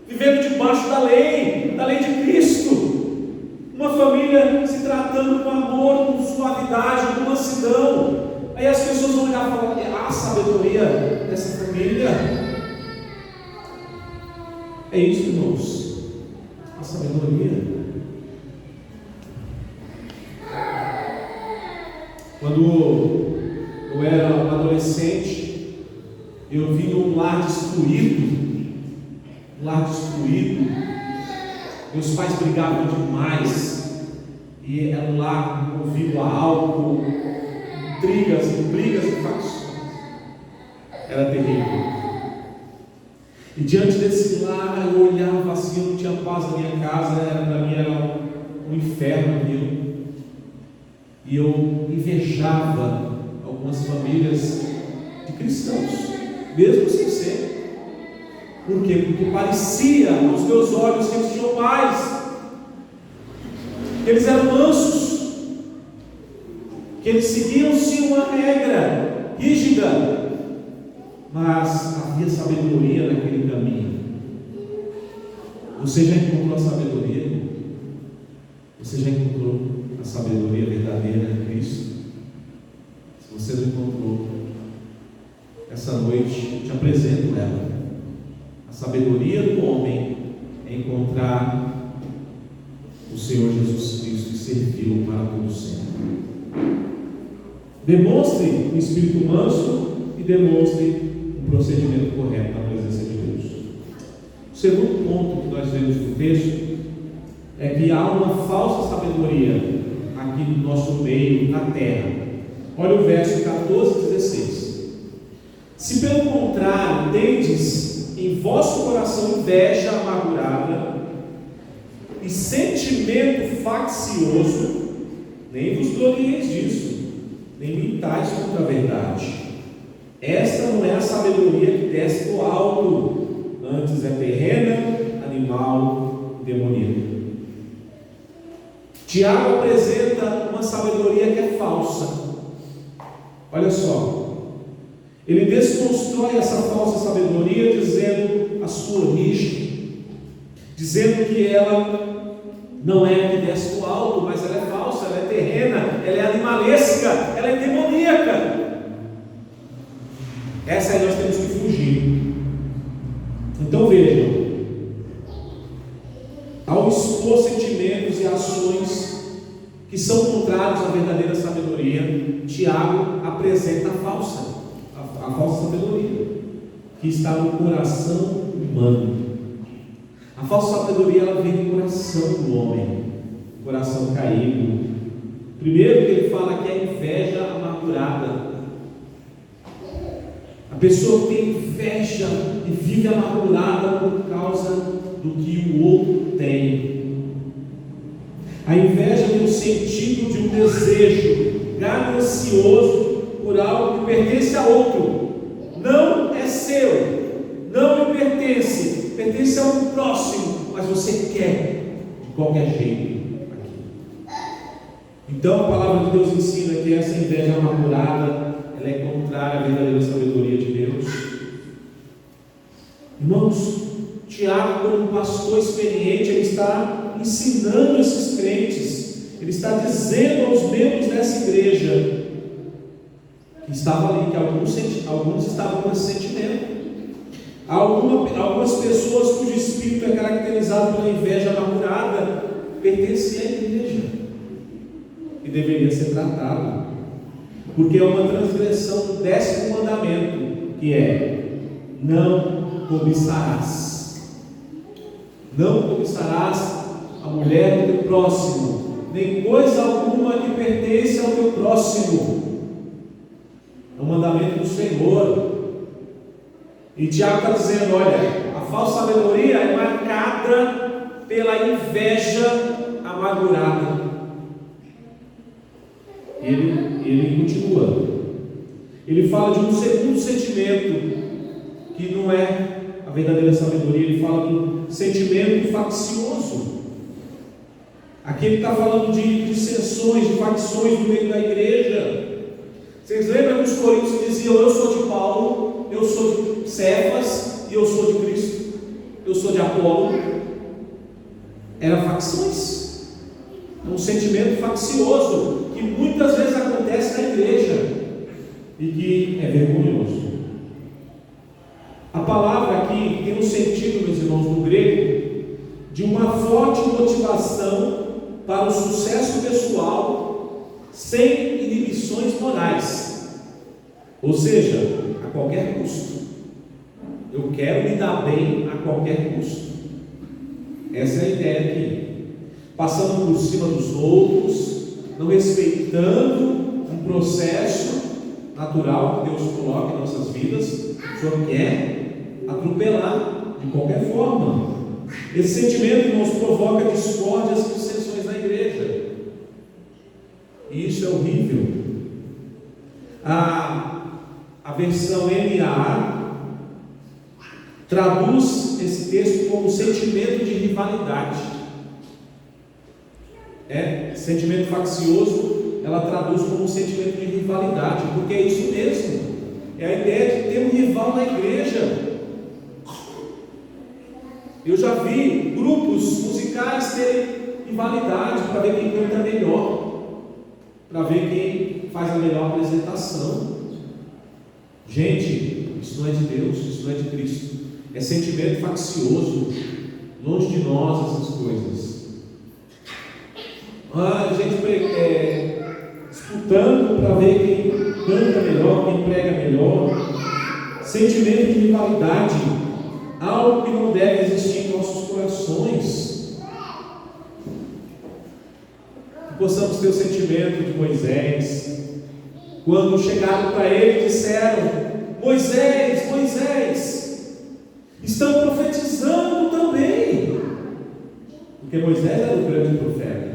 vivendo debaixo da lei de Cristo, uma família se tratando com amor, com suavidade, com mansidão. Aí as pessoas vão olhar e falar: a sabedoria dessa família. É isso, irmãos. A sabedoria. Quando eu era um adolescente, eu vim de um lar destruído. Meus pais brigavam demais, e era um lar movido a álcool, brigas e facções. Era terrível. E diante desse lar, eu olhava assim, eu não tinha paz na minha casa, para mim era um inferno aquilo. E eu invejava algumas famílias de cristãos, mesmo sem ser. Por quê? Porque parecia aos meus olhos que eles tinham paz, que eles eram mansos, que eles seguiam sim uma regra rígida, mas havia sabedoria naquele caminho. Você já encontrou a sabedoria? Você já encontrou a sabedoria verdadeira em Cristo? Se você não encontrou, essa noite eu te apresento ela. A sabedoria do homem é encontrar o Senhor Jesus Cristo e servi-lo para todo sempre. Demonstre o espírito manso e demonstre o procedimento correto na presença de Deus. O segundo ponto que nós vemos no texto é que há uma falsa sabedoria aqui no nosso meio, na terra. Olha o verso 14 e 16. Se pelo contrário tendes em vosso coração inveja amargurada e sentimento faccioso, nem vos glorieis disso, nem mintais contra a verdade. Esta não é a sabedoria que desce do alto, antes é terrena, animal, demoníaca. Tiago apresenta uma sabedoria que é falsa. Olha só, ele desconstrói essa falsa sabedoria dizendo a sua origem, dizendo que ela não é a que desce do alto, mas ela é falsa, ela é terrena, ela é animalesca, ela é demoníaca. Essa aí nós temos que fugir. Então vejam, ao expor sentimentos e ações que são contrários à verdadeira sabedoria, Tiago apresenta a falsa sabedoria que está no coração humano. A falsa sabedoria, ela vem do coração do homem, coração caído. Primeiro que ele fala que é a inveja amargurada. A pessoa tem inveja e vive amargurada por causa do que o outro tem. A inveja tem o sentido de um desejo ganancioso por algo que pertence a outro. Não é seu, não lhe pertence, pertence a um próximo, mas você quer de qualquer jeito. Então a palavra de Deus ensina que essa inveja amargurada, ela é contrária à verdadeira sabedoria de Deus. Irmãos, Tiago, como um pastor experiente, ele está ensinando esses crentes, ele está dizendo aos membros dessa igreja que estava ali, que alguns estavam com esse sentimento. Algumas pessoas cujo espírito é caracterizado pela inveja amargurada pertenciam à igreja e deveria ser tratado, porque é uma transgressão do 10º mandamento, que é: não cobiçarás. Não cobiçarás a mulher do teu próximo, nem coisa alguma que pertence ao teu próximo. É um mandamento do Senhor. E Tiago está dizendo: olha, a falsa sabedoria é marcada pela inveja amargurada. Ele continua. Ele fala de um segundo sentimento que não é a verdadeira sabedoria. Ele fala do sentimento faccioso. Aqui ele está falando de dissensões, de facções no meio da igreja. Vocês lembram que os coríntios diziam: eu sou de Paulo, eu sou de Cefas e eu sou de Cristo, eu sou de Apolo? Eram facções. É um sentimento faccioso que muitas vezes acontece na igreja e que é vergonhoso. A palavra aqui tem um sentido, meus irmãos, no grego, de uma forte motivação para o sucesso pessoal sem inibições morais, ou seja, a qualquer custo. Eu quero me dar bem a qualquer custo. Essa é a ideia aqui. Passando por cima dos outros, não respeitando um processo natural que Deus coloca em nossas vidas. O Senhor quer atropelar de qualquer forma. Esse sentimento, irmãos, provoca discórdias e dissensões na igreja, e isso é horrível. A versão NAA traduz esse texto como sentimento de rivalidade. Sentimento faccioso, ela traduz como um sentimento de rivalidade, porque é isso mesmo, é a ideia de ter um rival na igreja. Eu já vi grupos musicais terem rivalidade para ver quem canta melhor, para ver quem faz a melhor apresentação. Gente, isso não é de Deus, isso não é de Cristo, é sentimento faccioso. Longe de nós essas coisas. A gente disputando para ver quem canta melhor, quem prega melhor, sentimento de rivalidade, algo que não deve existir em nossos corações. Que possamos ter o sentimento de Moisés, quando chegaram para ele e disseram: Moisés, Moisés, estão profetizando também. Porque Moisés era o grande profeta.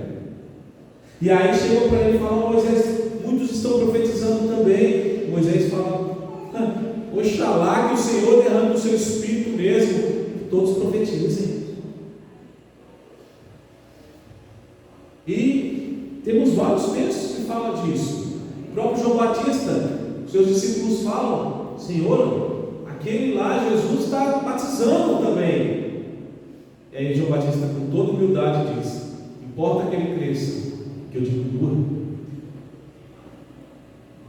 E aí chegou para ele e falou: Moisés, muitos estão profetizando também. Moisés fala: oxalá que o Senhor derrame o seu espírito mesmo, que todos profetizem. E temos vários textos que falam disso. O próprio João Batista, seus discípulos falam: Senhor, aquele lá, Jesus, está batizando também. E aí João Batista, com toda humildade, diz: importa que ele cresça, que eu diminua.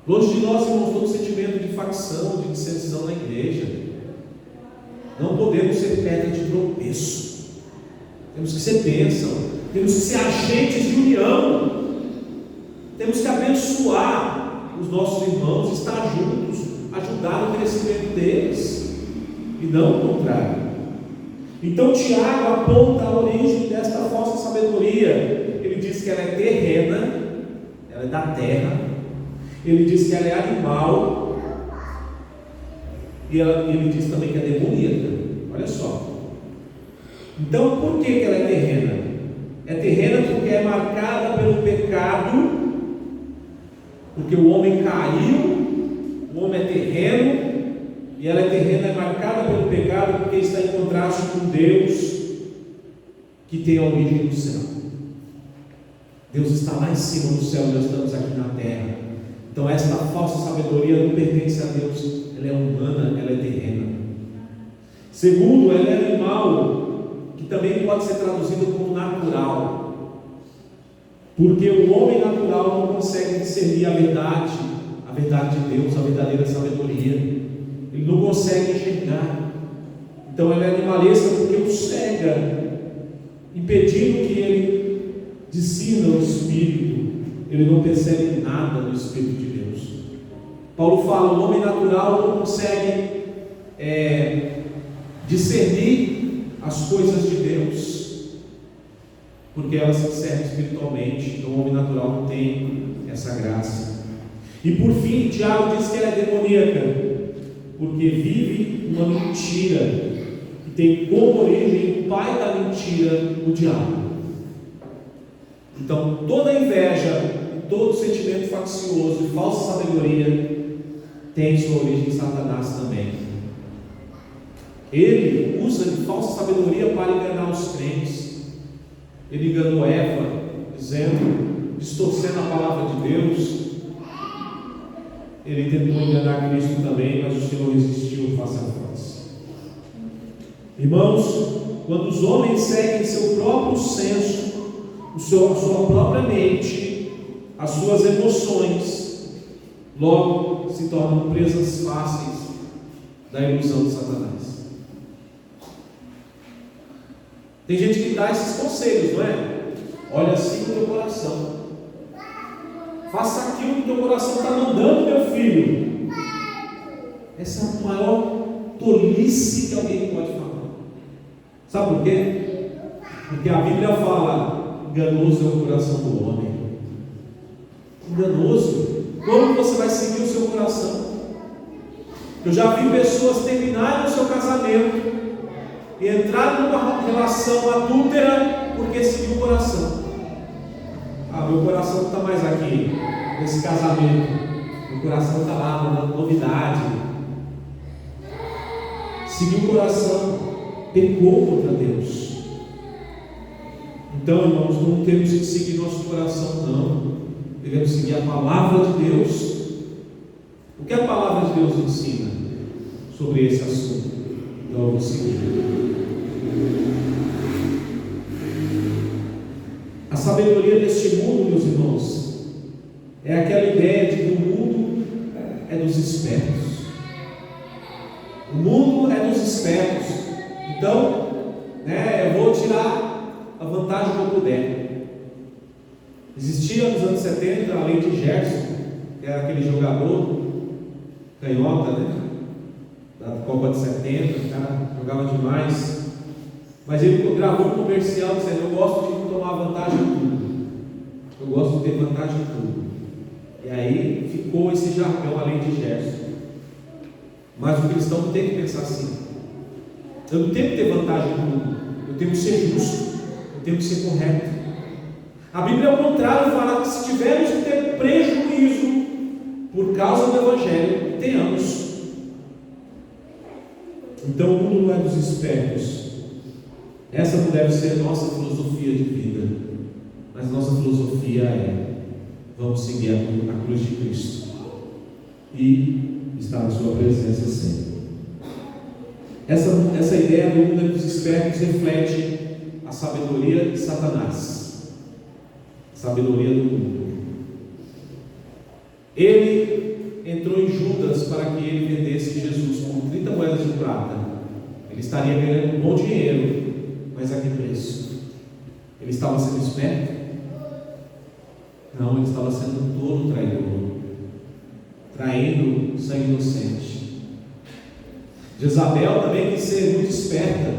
Longe de nós, irmãos, todo sentimento de facção, de dissensão na igreja. Não podemos ser pedra de tropeço. Temos que ser bênção, temos que ser agentes de união, temos que abençoar os nossos irmãos, estar juntos, ajudar no crescimento deles, e não o contrário. Então Tiago aponta a origem desta falsa sabedoria. Ele diz que ela é terrena, ela é da terra. Ele diz que ela é animal, e ele diz também que é demoníaca. Olha só. Então, por que ela é terrena? É terrena porque é marcada pelo pecado, porque o homem caiu, o homem é terreno, e ela é terrena, é marcada pelo pecado, porque está em contraste com Deus, que tem a origem do céu. Deus está lá em cima do céu, nós estamos aqui na terra. Então esta falsa sabedoria não pertence a Deus, ela é humana, ela é terrena. Segundo, ela é animal, que também pode ser traduzido como natural, porque o homem natural não consegue discernir a verdade de Deus, a verdadeira sabedoria, ele não consegue enxergar. Então ela é animalesca porque o cega, impedindo que ele discirna o Espírito. Ele não percebe nada do Espírito de Deus. Paulo fala: o homem natural não consegue discernir as coisas de Deus, porque elas se discernem espiritualmente. Então o homem natural não tem essa graça. E por fim, Tiago diz que ela é demoníaca, porque vive uma mentira, que tem como origem o pai da mentira, o diabo. Então toda inveja, todo sentimento faccioso e falsa sabedoria tem sua origem em Satanás também. Ele usa de falsa sabedoria para enganar os crentes. Ele enganou Eva, distorcendo a palavra de Deus. Ele tentou enganar Cristo também, mas o Senhor resistiu face a face. Irmãos, quando os homens seguem seu próprio senso, a sua própria mente, as suas emoções, logo se tornam presas fáceis da ilusão de Satanás. Tem gente que dá esses conselhos, não é? Olha assim com o teu coração, faça aquilo que o teu coração está mandando, meu filho. Essa é a maior tolice que alguém pode falar. Sabe por quê? Porque a Bíblia fala: enganoso é o coração do homem. Enganoso. Como você vai seguir o seu coração? Eu já vi pessoas terminarem o seu casamento e entrarem numa relação adúltera porque seguiu o coração. Meu coração não está mais aqui nesse casamento, meu coração está lá na novidade. Seguiu o coração, pecou contra Deus. Então, irmãos, não temos que seguir nosso coração, não. Devemos seguir a palavra de Deus. O que a palavra de Deus ensina sobre esse assunto? Logo em seguida. A sabedoria deste mundo, meus irmãos, é aquela ideia de que o mundo é dos espertos. O mundo é dos espertos. Então, eu vou tirar a vantagem que eu puder. Existia nos anos 70 a lei de Gerson, que era aquele jogador canhota, da Copa de 70, o cara jogava demais. Mas ele gravou um comercial dizendo: eu gosto de tomar vantagem em tudo. Eu gosto de ter vantagem em tudo. E aí ficou esse jargão, além de Gerson. Mas o cristão não tem que pensar assim. Eu não tenho que ter vantagem em tudo. Eu tenho que ser justo. Eu tenho que ser correto. A Bíblia, ao contrário, fala que se tivermos que ter prejuízo por causa do Evangelho, tenhamos. Então o mundo não é dos espertos. Essa não deve ser nossa filosofia de vida, mas nossa filosofia é: vamos seguir a cruz de Cristo e estar na sua presença sempre. Essa ideia do mundo dos espertos reflete a sabedoria de Satanás, a sabedoria do mundo. Ele entrou em Judas para que ele vendesse Jesus por 30 moedas de prata. Ele estaria ganhando um bom dinheiro, mas a que preço? Ele estava sendo esperto? Não, ele estava sendo um tolo traidor, traindo o sangue inocente. Jezabel também quis ser muito esperta.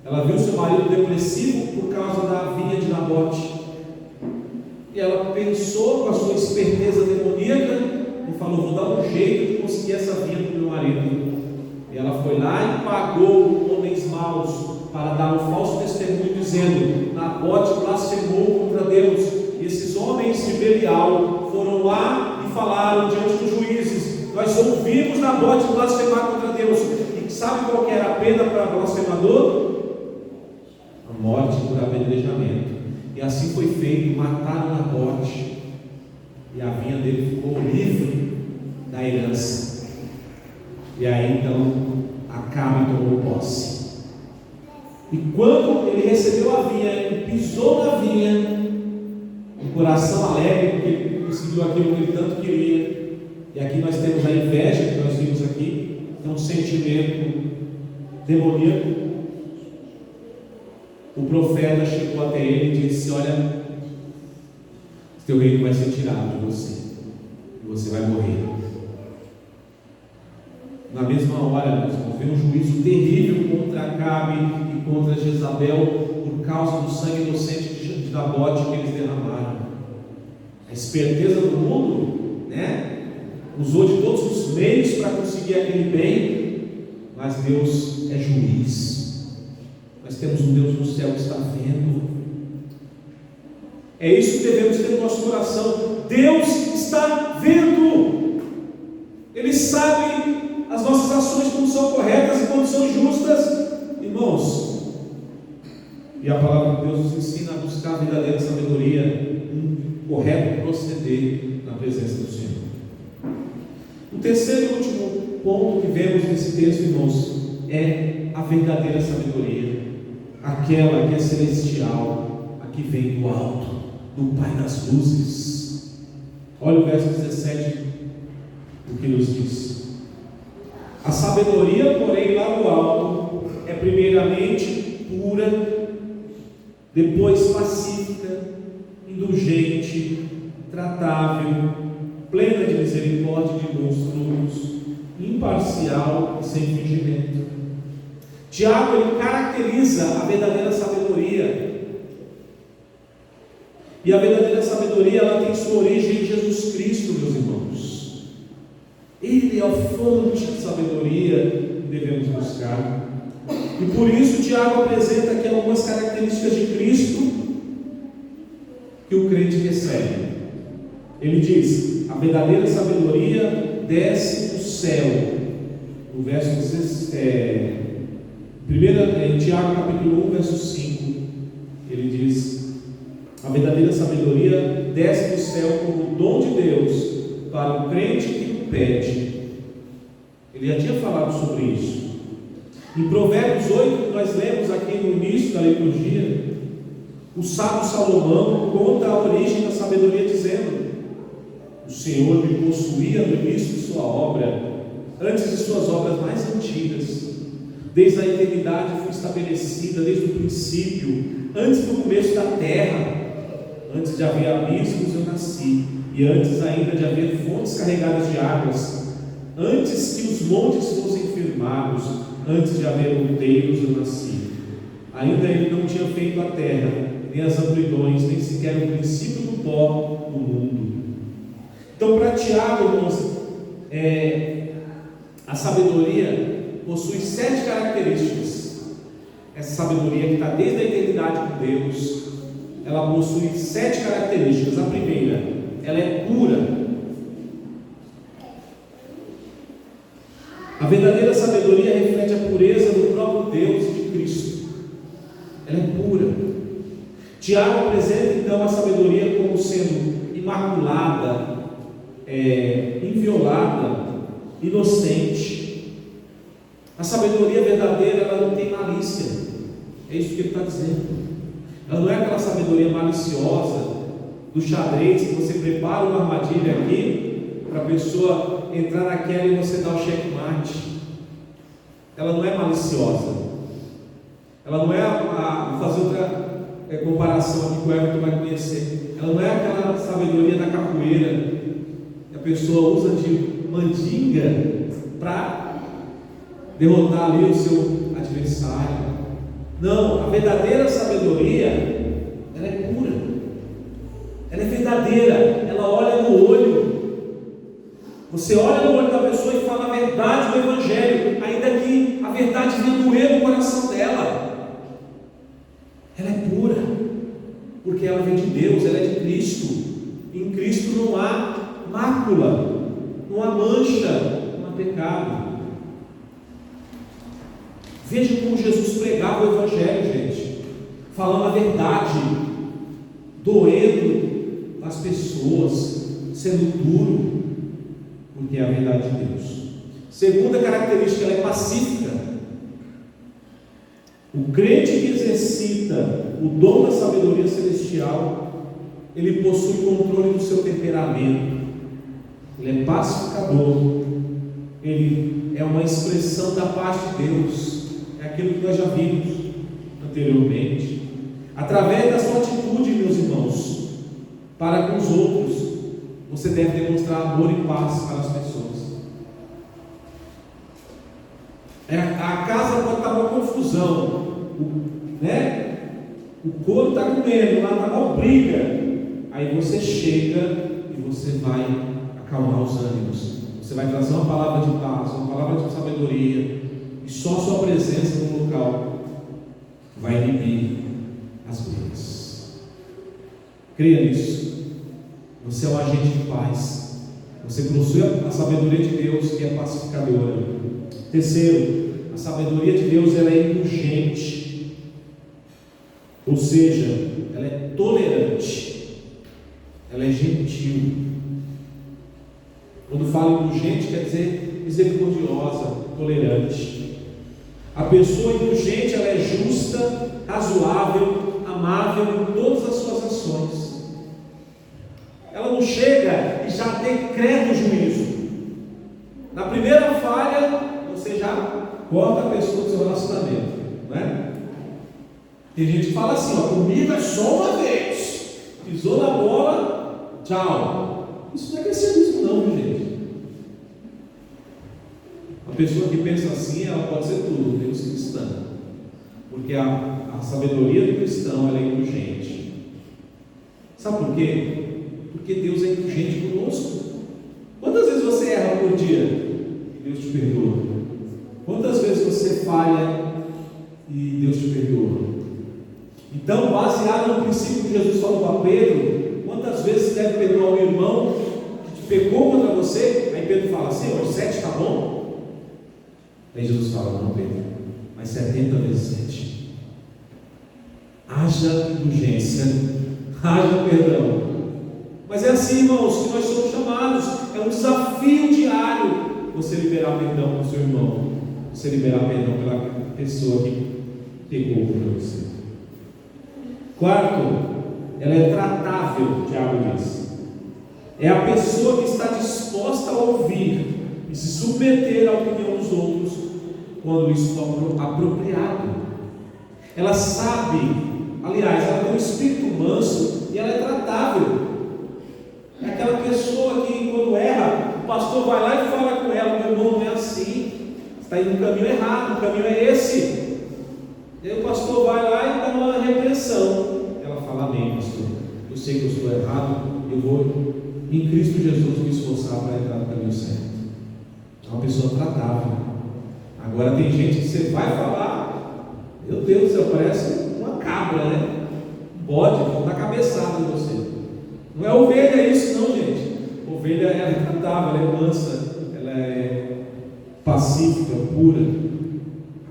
Ela viu seu marido depressivo por causa da vinha de Nabote, e ela pensou com a sua esperteza demoníaca e falou: vou dar um jeito de conseguir essa vinha para o meu marido. E ela foi lá e pagou homens maus para dar um falso testemunho, dizendo: Nabote blasfemou contra Deus. E esses homens de Belial foram lá e falaram diante dos juízes: nós ouvimos Nabote blasfemar contra Deus. E sabe qual que era a pena para blasfemador? A morte por apedrejamento. E assim foi feito, mataram Nabote, e a vinha dele ficou livre da herança. E aí então Acabe tomou posse. E quando ele recebeu a vinha e pisou na vinha, o coração alegre, porque ele conseguiu aquilo que ele tanto queria. E aqui nós temos a inveja que nós vimos aqui, é um sentimento demoníaco. O profeta chegou até ele e disse: olha, teu reino vai ser tirado de você, e você vai morrer. Na mesma hora, nós vamos ver um juízo terrível contra Acabe e contra Jezabel por causa do sangue inocente de Nabote que eles derramaram. A esperteza do mundo, usou de todos os meios para conseguir aquele bem, mas Deus é juiz. Nós temos um Deus no céu que está vendo. É isso que devemos ter no nosso coração. Deus está vendo. Ele sabe as nossas ações quando são corretas e quando são justas, irmãos. E a palavra de Deus nos ensina a buscar a verdadeira sabedoria, um correto proceder na presença do Senhor. O terceiro e último ponto que vemos nesse texto, irmãos, é a verdadeira sabedoria, aquela que é celestial, a que vem do alto, do Pai das luzes. Olha o verso 17, o que nos diz: a sabedoria, porém, lá do alto, é primeiramente pura, depois pacífica, indulgente, tratável, plena de misericórdia e de bons frutos, imparcial e sem fingimento. Tiago, ele caracteriza a verdadeira sabedoria. E a verdadeira sabedoria, ela tem sua origem em Jesus Cristo, meus irmãos. Ele é a fonte de sabedoria que devemos buscar. E por isso Tiago apresenta aqui algumas características de Cristo que o crente recebe. Ele diz: a verdadeira sabedoria desce do céu. No verso 16, em Tiago capítulo 1, verso 5, ele diz: a verdadeira sabedoria desce do céu como dom de Deus para o crente que o pede. Ele já tinha falado sobre isso. Em Provérbios 8, que nós lemos aqui no início da liturgia, o sábio Salomão conta a origem da sabedoria, dizendo: o Senhor me possuía no início de sua obra, antes de suas obras mais antigas. Desde a eternidade fui estabelecida, desde o princípio, antes do começo da terra. Antes de haver abismos eu nasci, e antes ainda de haver fontes carregadas de águas. antes que os montes fossem firmados, antes de haver outeiros eu nasci. Ainda ele não tinha feito a terra, nem as amplidões, nem sequer o princípio do pó do mundo. Então, para Tiago, irmãos, a sabedoria possui 7 características. Essa sabedoria que está desde a eternidade com Deus, ela possui 7 características. A primeira, ela é pura. A verdadeira sabedoria reflete a pureza do próprio Deus e de Cristo. Ela é pura. Tiago apresenta então a sabedoria como sendo imaculada, inviolada, inocente. A sabedoria verdadeira, ela não tem malícia. É isso que ele está dizendo. Ela não é aquela sabedoria maliciosa do xadrez que você prepara uma armadilha aqui para a pessoa entrar naquela e você dá o checkmate. Ela não é maliciosa. Ela não é vou fazer outra comparação aqui que o Everton vai conhecer. Ela não é aquela sabedoria da capoeira que a pessoa usa de mandinga para derrotar ali o seu adversário. Não, a verdadeira sabedoria, ela é pura, ela é verdadeira, ela olha no olho. Você olha no olho da pessoa e fala a verdade do Evangelho, ainda que a verdade venha doer no coração dela. Ela é pura, porque ela vem de Deus, ela é de Cristo. Em Cristo não há mácula, não há mancha, não há pecado. Veja como Jesus pregava o Evangelho, gente, falando a verdade, doendo as pessoas, sendo duro, porque é a verdade de Deus. Segunda característica, ela é pacífica. O crente que exercita o dom da sabedoria celestial, ele possui controle do seu temperamento, ele é pacificador, ele é uma expressão da paz de Deus. É aquilo que nós já vimos anteriormente. Através da sua atitude, meus irmãos, para com os outros, você deve demonstrar amor e paz para as pessoas. A casa pode estar uma confusão, né? O couro está comendo, lá está uma briga. Aí você chega e você vai acalmar os ânimos. Você vai trazer uma palavra de paz, uma palavra de sabedoria. E só sua presença no local vai inibir as brigas. Creia nisso. Você é um agente de paz. Você possui a sabedoria de Deus, que é pacificadora. Terceiro, a sabedoria de Deus, ela é indulgente. Ou seja, ela é tolerante. Ela é gentil. Quando fala indulgente, quer dizer misericordiosa, tolerante. A pessoa indulgente, ela é justa, razoável, amável em todas as suas ações. Ela não chega e já decreta o juízo. Na primeira falha, você já corta a pessoa do seu relacionamento, não é? Tem gente que fala assim, comigo é só uma vez, pisou na bola, tchau. Isso não é cristianismo não, gente. A pessoa que pensa assim, ela pode ser tudo, menos cristã, porque a sabedoria do cristão, ela é indulgente. Sabe por quê? Porque Deus é indulgente conosco. Quantas vezes você erra por dia e Deus te perdoa? Quantas vezes você falha e Deus te perdoa? Então, baseado no princípio que Jesus falou para Pedro, quantas vezes você deve perdoar um irmão que te pecou contra você? Aí Pedro fala, Senhor, 7 está bom? Aí Jesus fala, não, Pedro, mas 70 vezes 7. Haja indulgência, haja perdão. Mas é assim, irmãos, que nós somos chamados. É um desafio diário você liberar perdão para o seu irmão, você liberar perdão pela pessoa que pecou contra você. Quarto, ela é tratável, Tiago diz. É a pessoa que está disposta a ouvir e se submeter à opinião dos outros quando isso for apropriado. Ela sabe, aliás, ela tem um espírito manso e ela é tratável. É aquela pessoa que quando erra, o pastor vai lá e fala com ela: meu irmão, não é assim, você está indo no caminho errado, o caminho é esse. E aí o pastor vai lá e dá uma repreensão. Ela fala: amém, pastor, eu sei que eu estou errado, eu vou em Cristo Jesus me esforçar para entrar no caminho certo. É uma pessoa tratável. Agora tem gente que você vai falar, meu Deus do céu, parece uma cabra, né? Bode, vão dar cabeçada em você. Não é ovelha isso não, gente. Ovelha é tratável, ela é mansa, ela é pacífica, pura.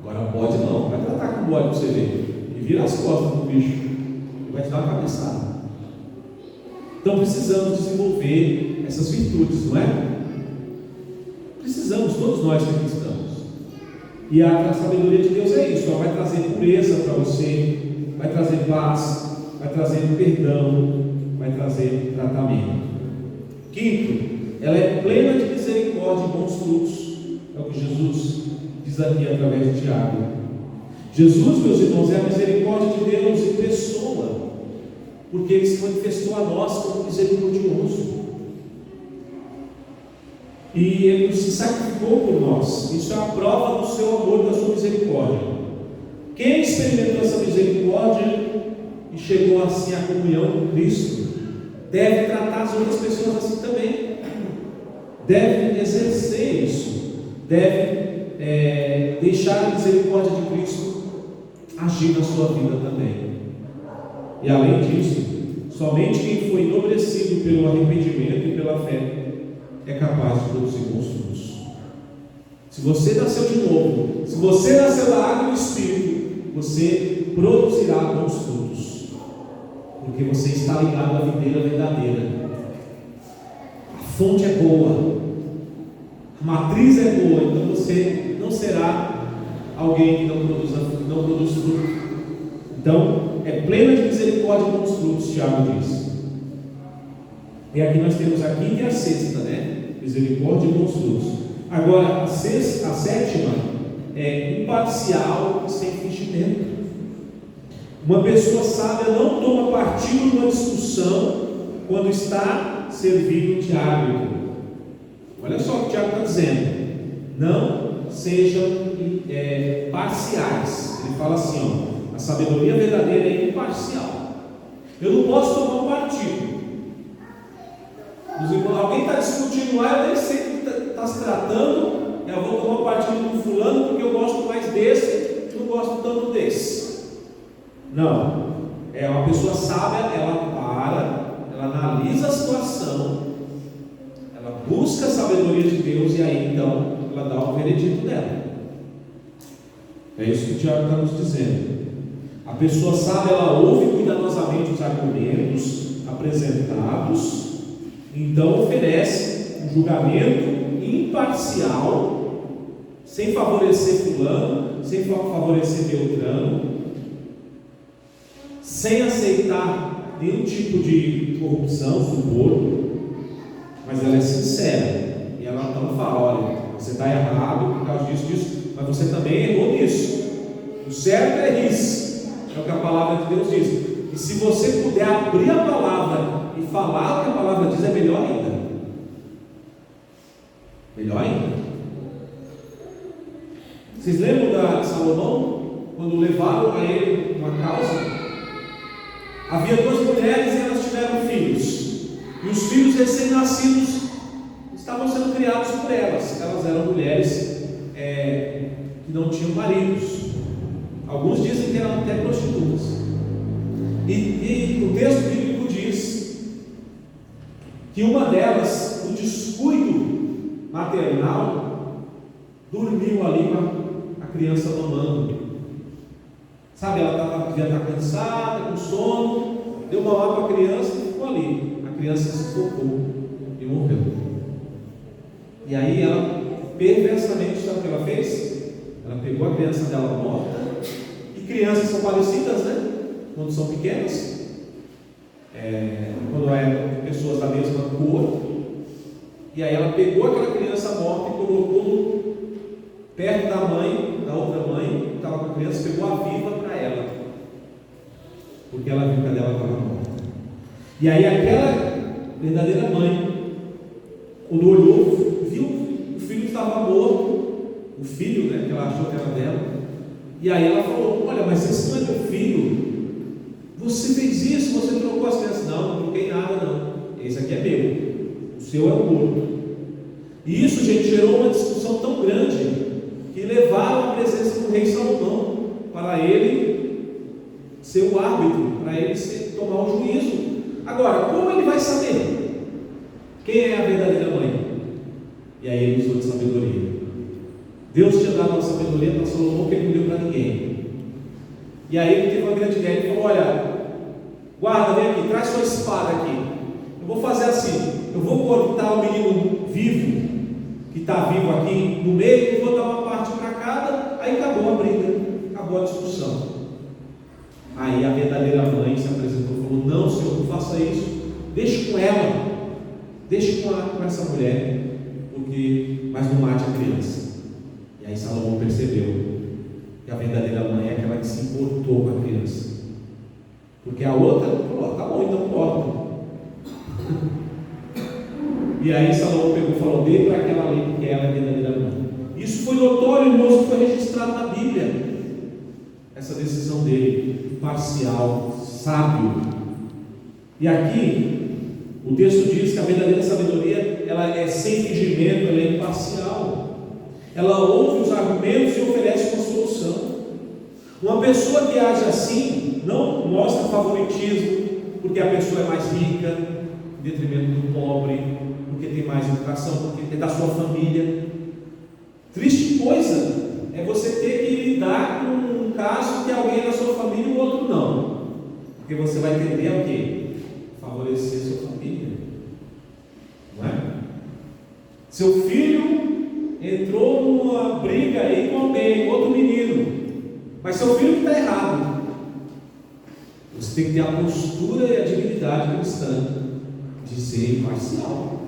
Agora bode não, vai tratar com bode para você ver. E vira as costas do bicho e vai te dar uma cabeçada. Então precisamos desenvolver essas virtudes, não é? Precisamos, todos nós que aqui estamos. E a sabedoria de Deus é isso, ela vai trazer pureza para você, vai trazer paz, vai trazer perdão, vai trazer tratamento. Quinto, ela é plena de misericórdia e bons frutos. É o que Jesus diz aqui através de Tiago. Jesus, meus irmãos, é a misericórdia de Deus em pessoa, porque Ele se manifestou a nós como misericordioso. E Ele se sacrificou por nós. Isso é a prova do seu amor, da sua misericórdia. Quem experimentou essa misericórdia e chegou assim à comunhão com Cristo, deve tratar as outras pessoas assim também. Deve exercer isso. Deve deixar a misericórdia de Cristo agir na sua vida também. E além disso, somente quem foi enobrecido pelo arrependimento e pela fé é capaz de produzir bons frutos. Se você nasceu de novo, se você nasceu da água e do Espírito, você produzirá bons frutos, porque você está ligado à videira verdadeira. A fonte é boa, a matriz é boa, então você não será alguém que não produz fruto. Então, é plena de misericórdia e bons frutos, Tiago diz. E aqui nós temos a quinta e a sexta, né? Misericórdia e bons frutos. Agora, a sétima é imparcial e sem fingimento. Uma pessoa sábia não toma partido numa discussão quando está servindo de árbitro. Olha só o que o Tiago está dizendo: não sejam parciais. Ele fala assim, ó, a sabedoria verdadeira é imparcial. Eu não posso tomar um partido. Alguém está discutindo lá, eu nem sei o que está se tratando, eu vou tomar partido com fulano porque eu gosto mais desse e não gosto tanto desse. Não, é uma pessoa sábia, ela analisa a situação, ela busca a sabedoria de Deus e aí então ela dá o veredito dela. É isso que o Tiago está nos dizendo. A pessoa sábia, ela ouve cuidadosamente os argumentos apresentados, então oferece um julgamento imparcial, sem favorecer fulano, sem favorecer Beltrano, sem aceitar nenhum tipo de corrupção, suborno, mas ela é sincera, e ela não fala: olha, você está errado por causa disso, mas você também errou nisso, o certo é isso, é o que a palavra de Deus diz. E se você puder abrir a palavra e falar o que a palavra diz, é melhor ainda. Melhor ainda. Vocês lembram de Salomão? Quando levaram a ele uma causa, havia duas mulheres e elas tiveram filhos, e os filhos recém-nascidos estavam sendo criados por elas. Elas eram mulheres que não tinham maridos. Alguns dizem que eram até prostitutas. E o texto bíblico diz que uma delas, no descuido maternal, dormiu ali com a criança mamando. Sabe, ela devia estar cansada, com sono, deu mamar para a criança e ficou ali. A criança se sufocou e morreu. E aí ela, perversamente, sabe o que ela fez? Ela pegou a criança dela morta, e crianças são parecidas, né? Quando são pequenas, quando é pessoas da mesma cor, e aí ela pegou aquela criança morta e colocou perto da mãe, da outra mãe que estava com a criança, pegou a viva para ela, porque ela viu que a dela estava morta. E aí aquela verdadeira mãe, quando olhou a tela dela. E aí ela falou: olha, mas esse não é meu filho. Você fez isso, você trocou as crianças. Não troquei nada não. Esse aqui é meu. O seu é o morto. E isso, gente, gerou uma discussão tão grande que levaram à presença do rei Salomão para ele ser o árbitro, para ele tomar o juízo. Agora, como ele vai saber quem é a verdadeira mãe? E aí ele usou de sabedoria. Deus tinha dado uma sabedoria para Salomão que ele não deu para ninguém. E aí ele teve uma grande ideia. Ele falou: olha, guarda, vem aqui, traz sua espada aqui. Eu vou fazer assim, eu vou cortar o menino vivo, que está vivo aqui, no meio, e vou dar uma parte para cada. Aí acabou a briga, acabou a discussão. Aí a verdadeira mãe se apresentou e falou: não, senhor, não faça isso, deixe com ela, deixe com essa mulher, mas não mate a criança. E aí Salomão percebeu que a verdadeira mãe é aquela que se importou com a criança, porque a outra falou: tá bom, então corta. E aí Salomão pegou e falou: dê para aquela lei, porque ela é a verdadeira mãe. Isso foi notório, irmãos, que foi registrado na Bíblia, essa decisão dele, imparcial, sábio. E aqui o texto diz que a verdadeira sabedoria, ela é sem fingimento, ela é imparcial, ela ouve os argumentos e oferece uma solução. Uma pessoa que age assim não mostra favoritismo porque a pessoa é mais rica em detrimento do pobre, porque tem mais educação, porque é da sua família. Triste coisa é você ter que lidar com um caso que alguém é da sua família e o outro não, porque você vai tender a o quê? Favorecer sua família, não é? Seu filho entrou numa briga aí com alguém, outro menino, mas seu filho que está errado. Você tem que ter a postura e a dignidade cristã de ser imparcial,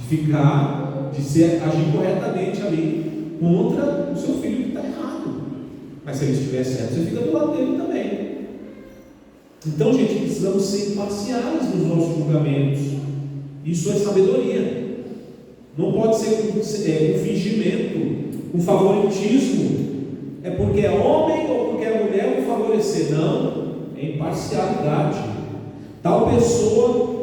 de agir corretamente ali contra o seu filho que está errado. Mas se ele estiver certo, você fica do lado dele também. Então, gente, precisamos ser imparciais nos nossos julgamentos. Isso é sabedoria. Não pode ser com fingimento, com favoritismo. É porque é homem ou porque é mulher vou favorecer. Não, é imparcialidade. Tal pessoa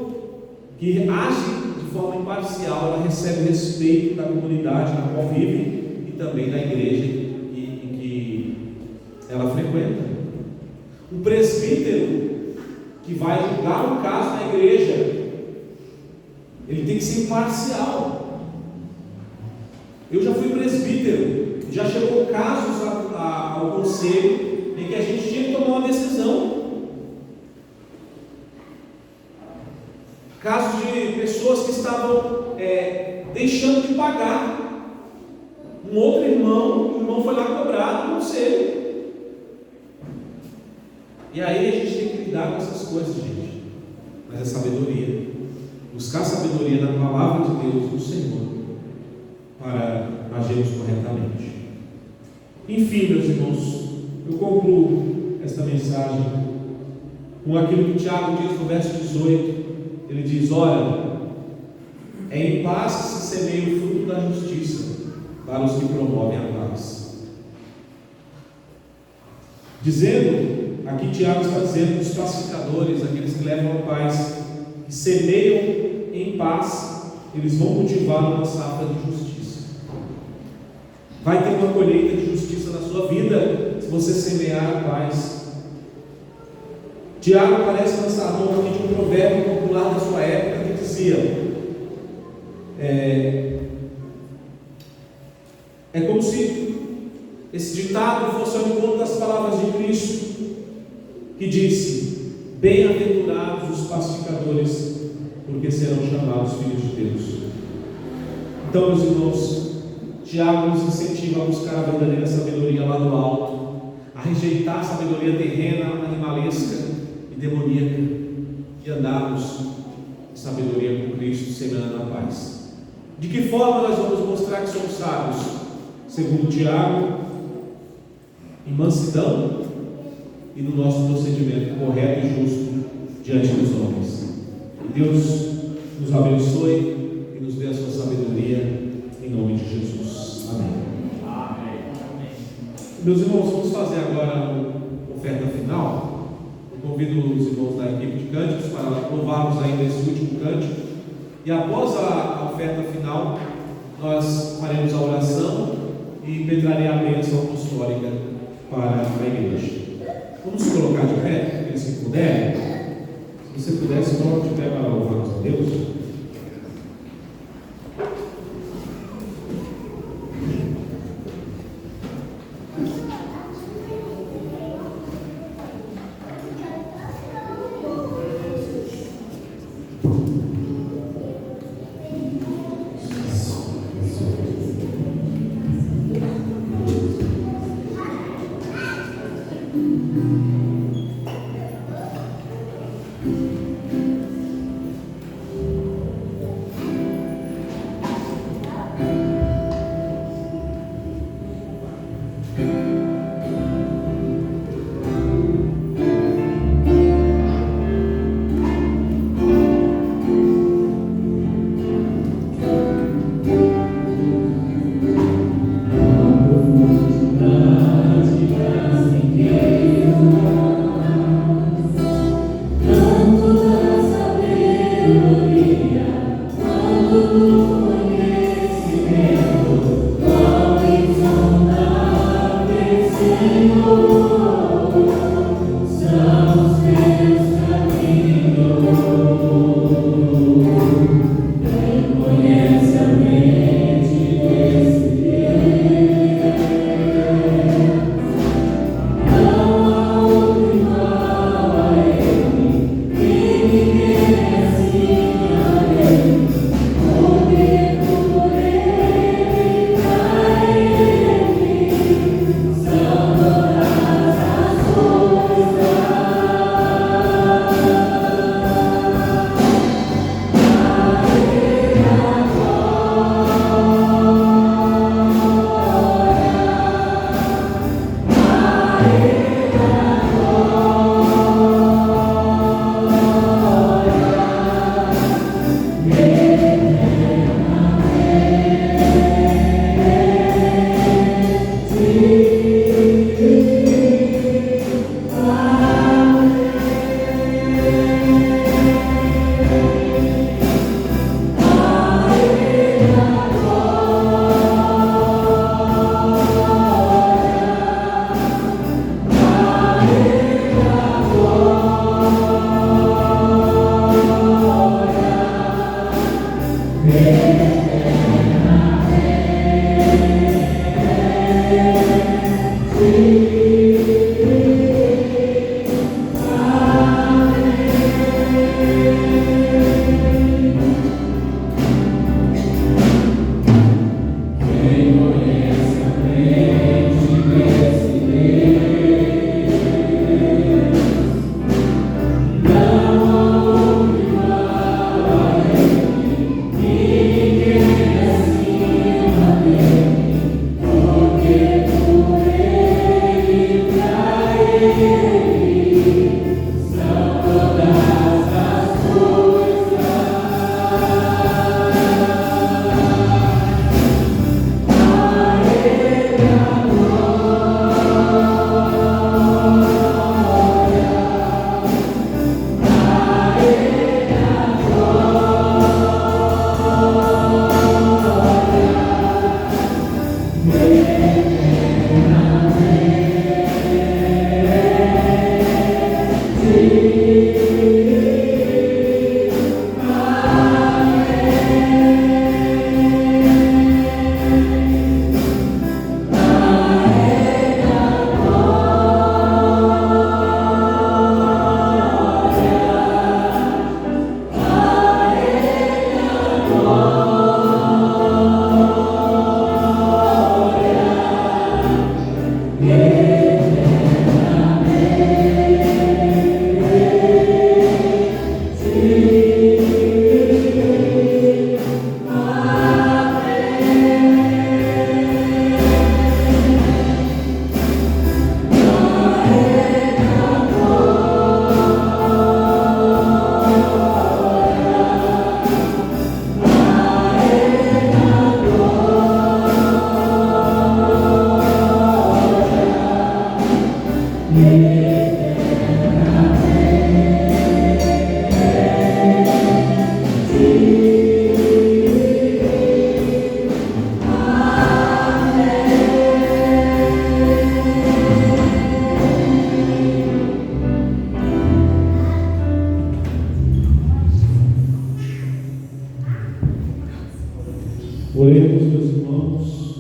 que age de forma imparcial, ela recebe o respeito da comunidade na qual vive e também da igreja em que ela frequenta. O presbítero que vai julgar um caso na igreja, ele tem que ser imparcial. Eu já fui presbítero, já chegou casos ao conselho em que a gente tinha que tomar uma decisão. Casos de pessoas que estavam deixando de pagar. Um outro irmão, o irmão foi lá cobrar no conselho. E aí a gente tem que lidar com essas coisas, gente. Mas é sabedoria. Buscar sabedoria na palavra de Deus, do Senhor, para agirmos corretamente. Enfim, meus irmãos, eu concluo esta mensagem com aquilo que Tiago diz no verso 18. Ele diz: olha, é em paz que se semeia o fruto da justiça para os que promovem a paz. Dizendo, aqui Tiago está dizendo, os pacificadores, aqueles que levam a paz, que semeiam em paz, eles vão cultivar uma safra de justiça. Vai ter uma colheita de justiça na sua vida, se você semear a paz. Tiago parece lançar a mão aqui de um provérbio popular da sua época que dizia: é como se esse ditado fosse ao encontro das palavras de Cristo, que disse: bem-aventurados os pacificadores, porque serão chamados filhos de Deus. Então, meus irmãos, Tiago nos incentiva a buscar a verdadeira sabedoria lá do alto, a rejeitar a sabedoria terrena, animalesca e demoníaca, e andarmos em sabedoria com Cristo, semeando a paz. De que forma nós vamos mostrar que somos sábios? Segundo Tiago, em mansidão e no nosso procedimento correto e justo diante dos homens. Que Deus nos abençoe e nos dê a sua sabedoria, em nome de Jesus. Amém. Amém. Meus irmãos, vamos fazer agora a oferta final. Eu convido os irmãos da equipe de cânticos para louvarmos ainda esse último cântico. E após a oferta final, nós faremos a oração e pedirei a bênção apostólica para a igreja. Vamos colocar de pé, aqueles que puderem. Se você pudesse, coloque de pé para louvarmos a Deus. Oremos, meus irmãos,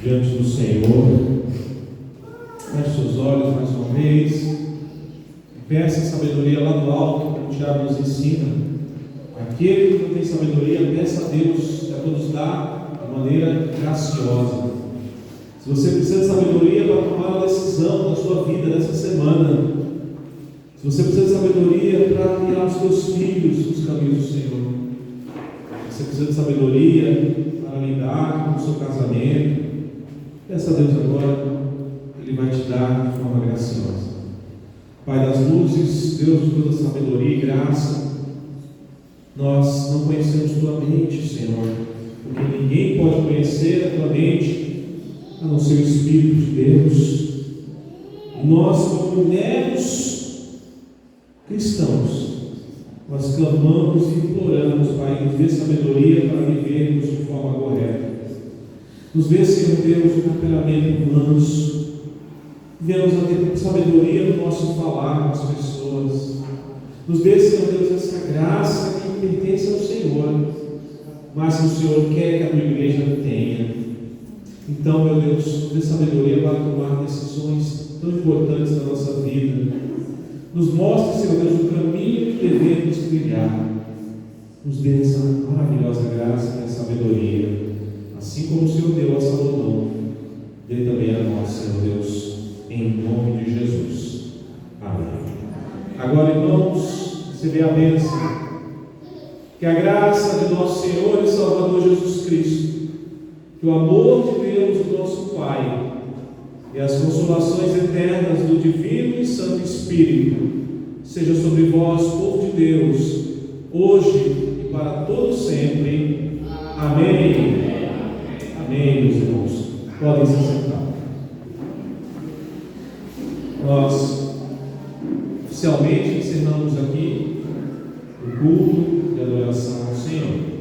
diante do Senhor. Feche seus olhos mais uma vez. Peça sabedoria lá do alto, como o Tiago nos ensina. Aquele que não tem sabedoria, peça a Deus, que a todos dá de maneira graciosa. Se você precisa de sabedoria para tomar uma decisão na sua vida nessa semana, se você precisa de sabedoria para guiar os seus filhos nos caminhos do Senhor, se você precisa de sabedoria para lidar com o seu casamento, peça a Deus agora, Ele vai te dar de forma graciosa. Pai das luzes, Deus de toda sabedoria e graça, nós não conhecemos tua mente, Senhor, porque ninguém pode conhecer a tua mente a não ser o Espírito de Deus. E nós, como meros cristãos, nós clamamos e imploramos, Pai, nos dê sabedoria para vivermos de forma correta. Nos dê, Senhor Deus, um temperamento manso. Venhamos a ter sabedoria no nosso falar com as pessoas. Nos dê, Senhor Deus, essa graça que pertence ao Senhor, mas que o Senhor quer que a tua igreja tenha. Então, meu Deus, nos dê sabedoria para tomar decisões tão importantes na nossa vida. Nos mostre, Senhor Deus, o caminho que devemos trilhar. Nos dê essa maravilhosa graça e a sabedoria. Assim como o Senhor deu a Salomão, dê também a nós, Senhor Deus, em nome de Jesus. Amém. Agora, irmãos, recebei a bênção. Que a graça de nosso Senhor e Salvador Jesus Cristo, que o amor de Deus, o nosso Pai, e as consolações eternas do Divino e Santo Espírito, seja sobre vós, povo de Deus, hoje e para todo sempre. Amém. Amém, meus irmãos. Podem se sentar. Nós oficialmente encerramos aqui o culto de adoração ao Senhor.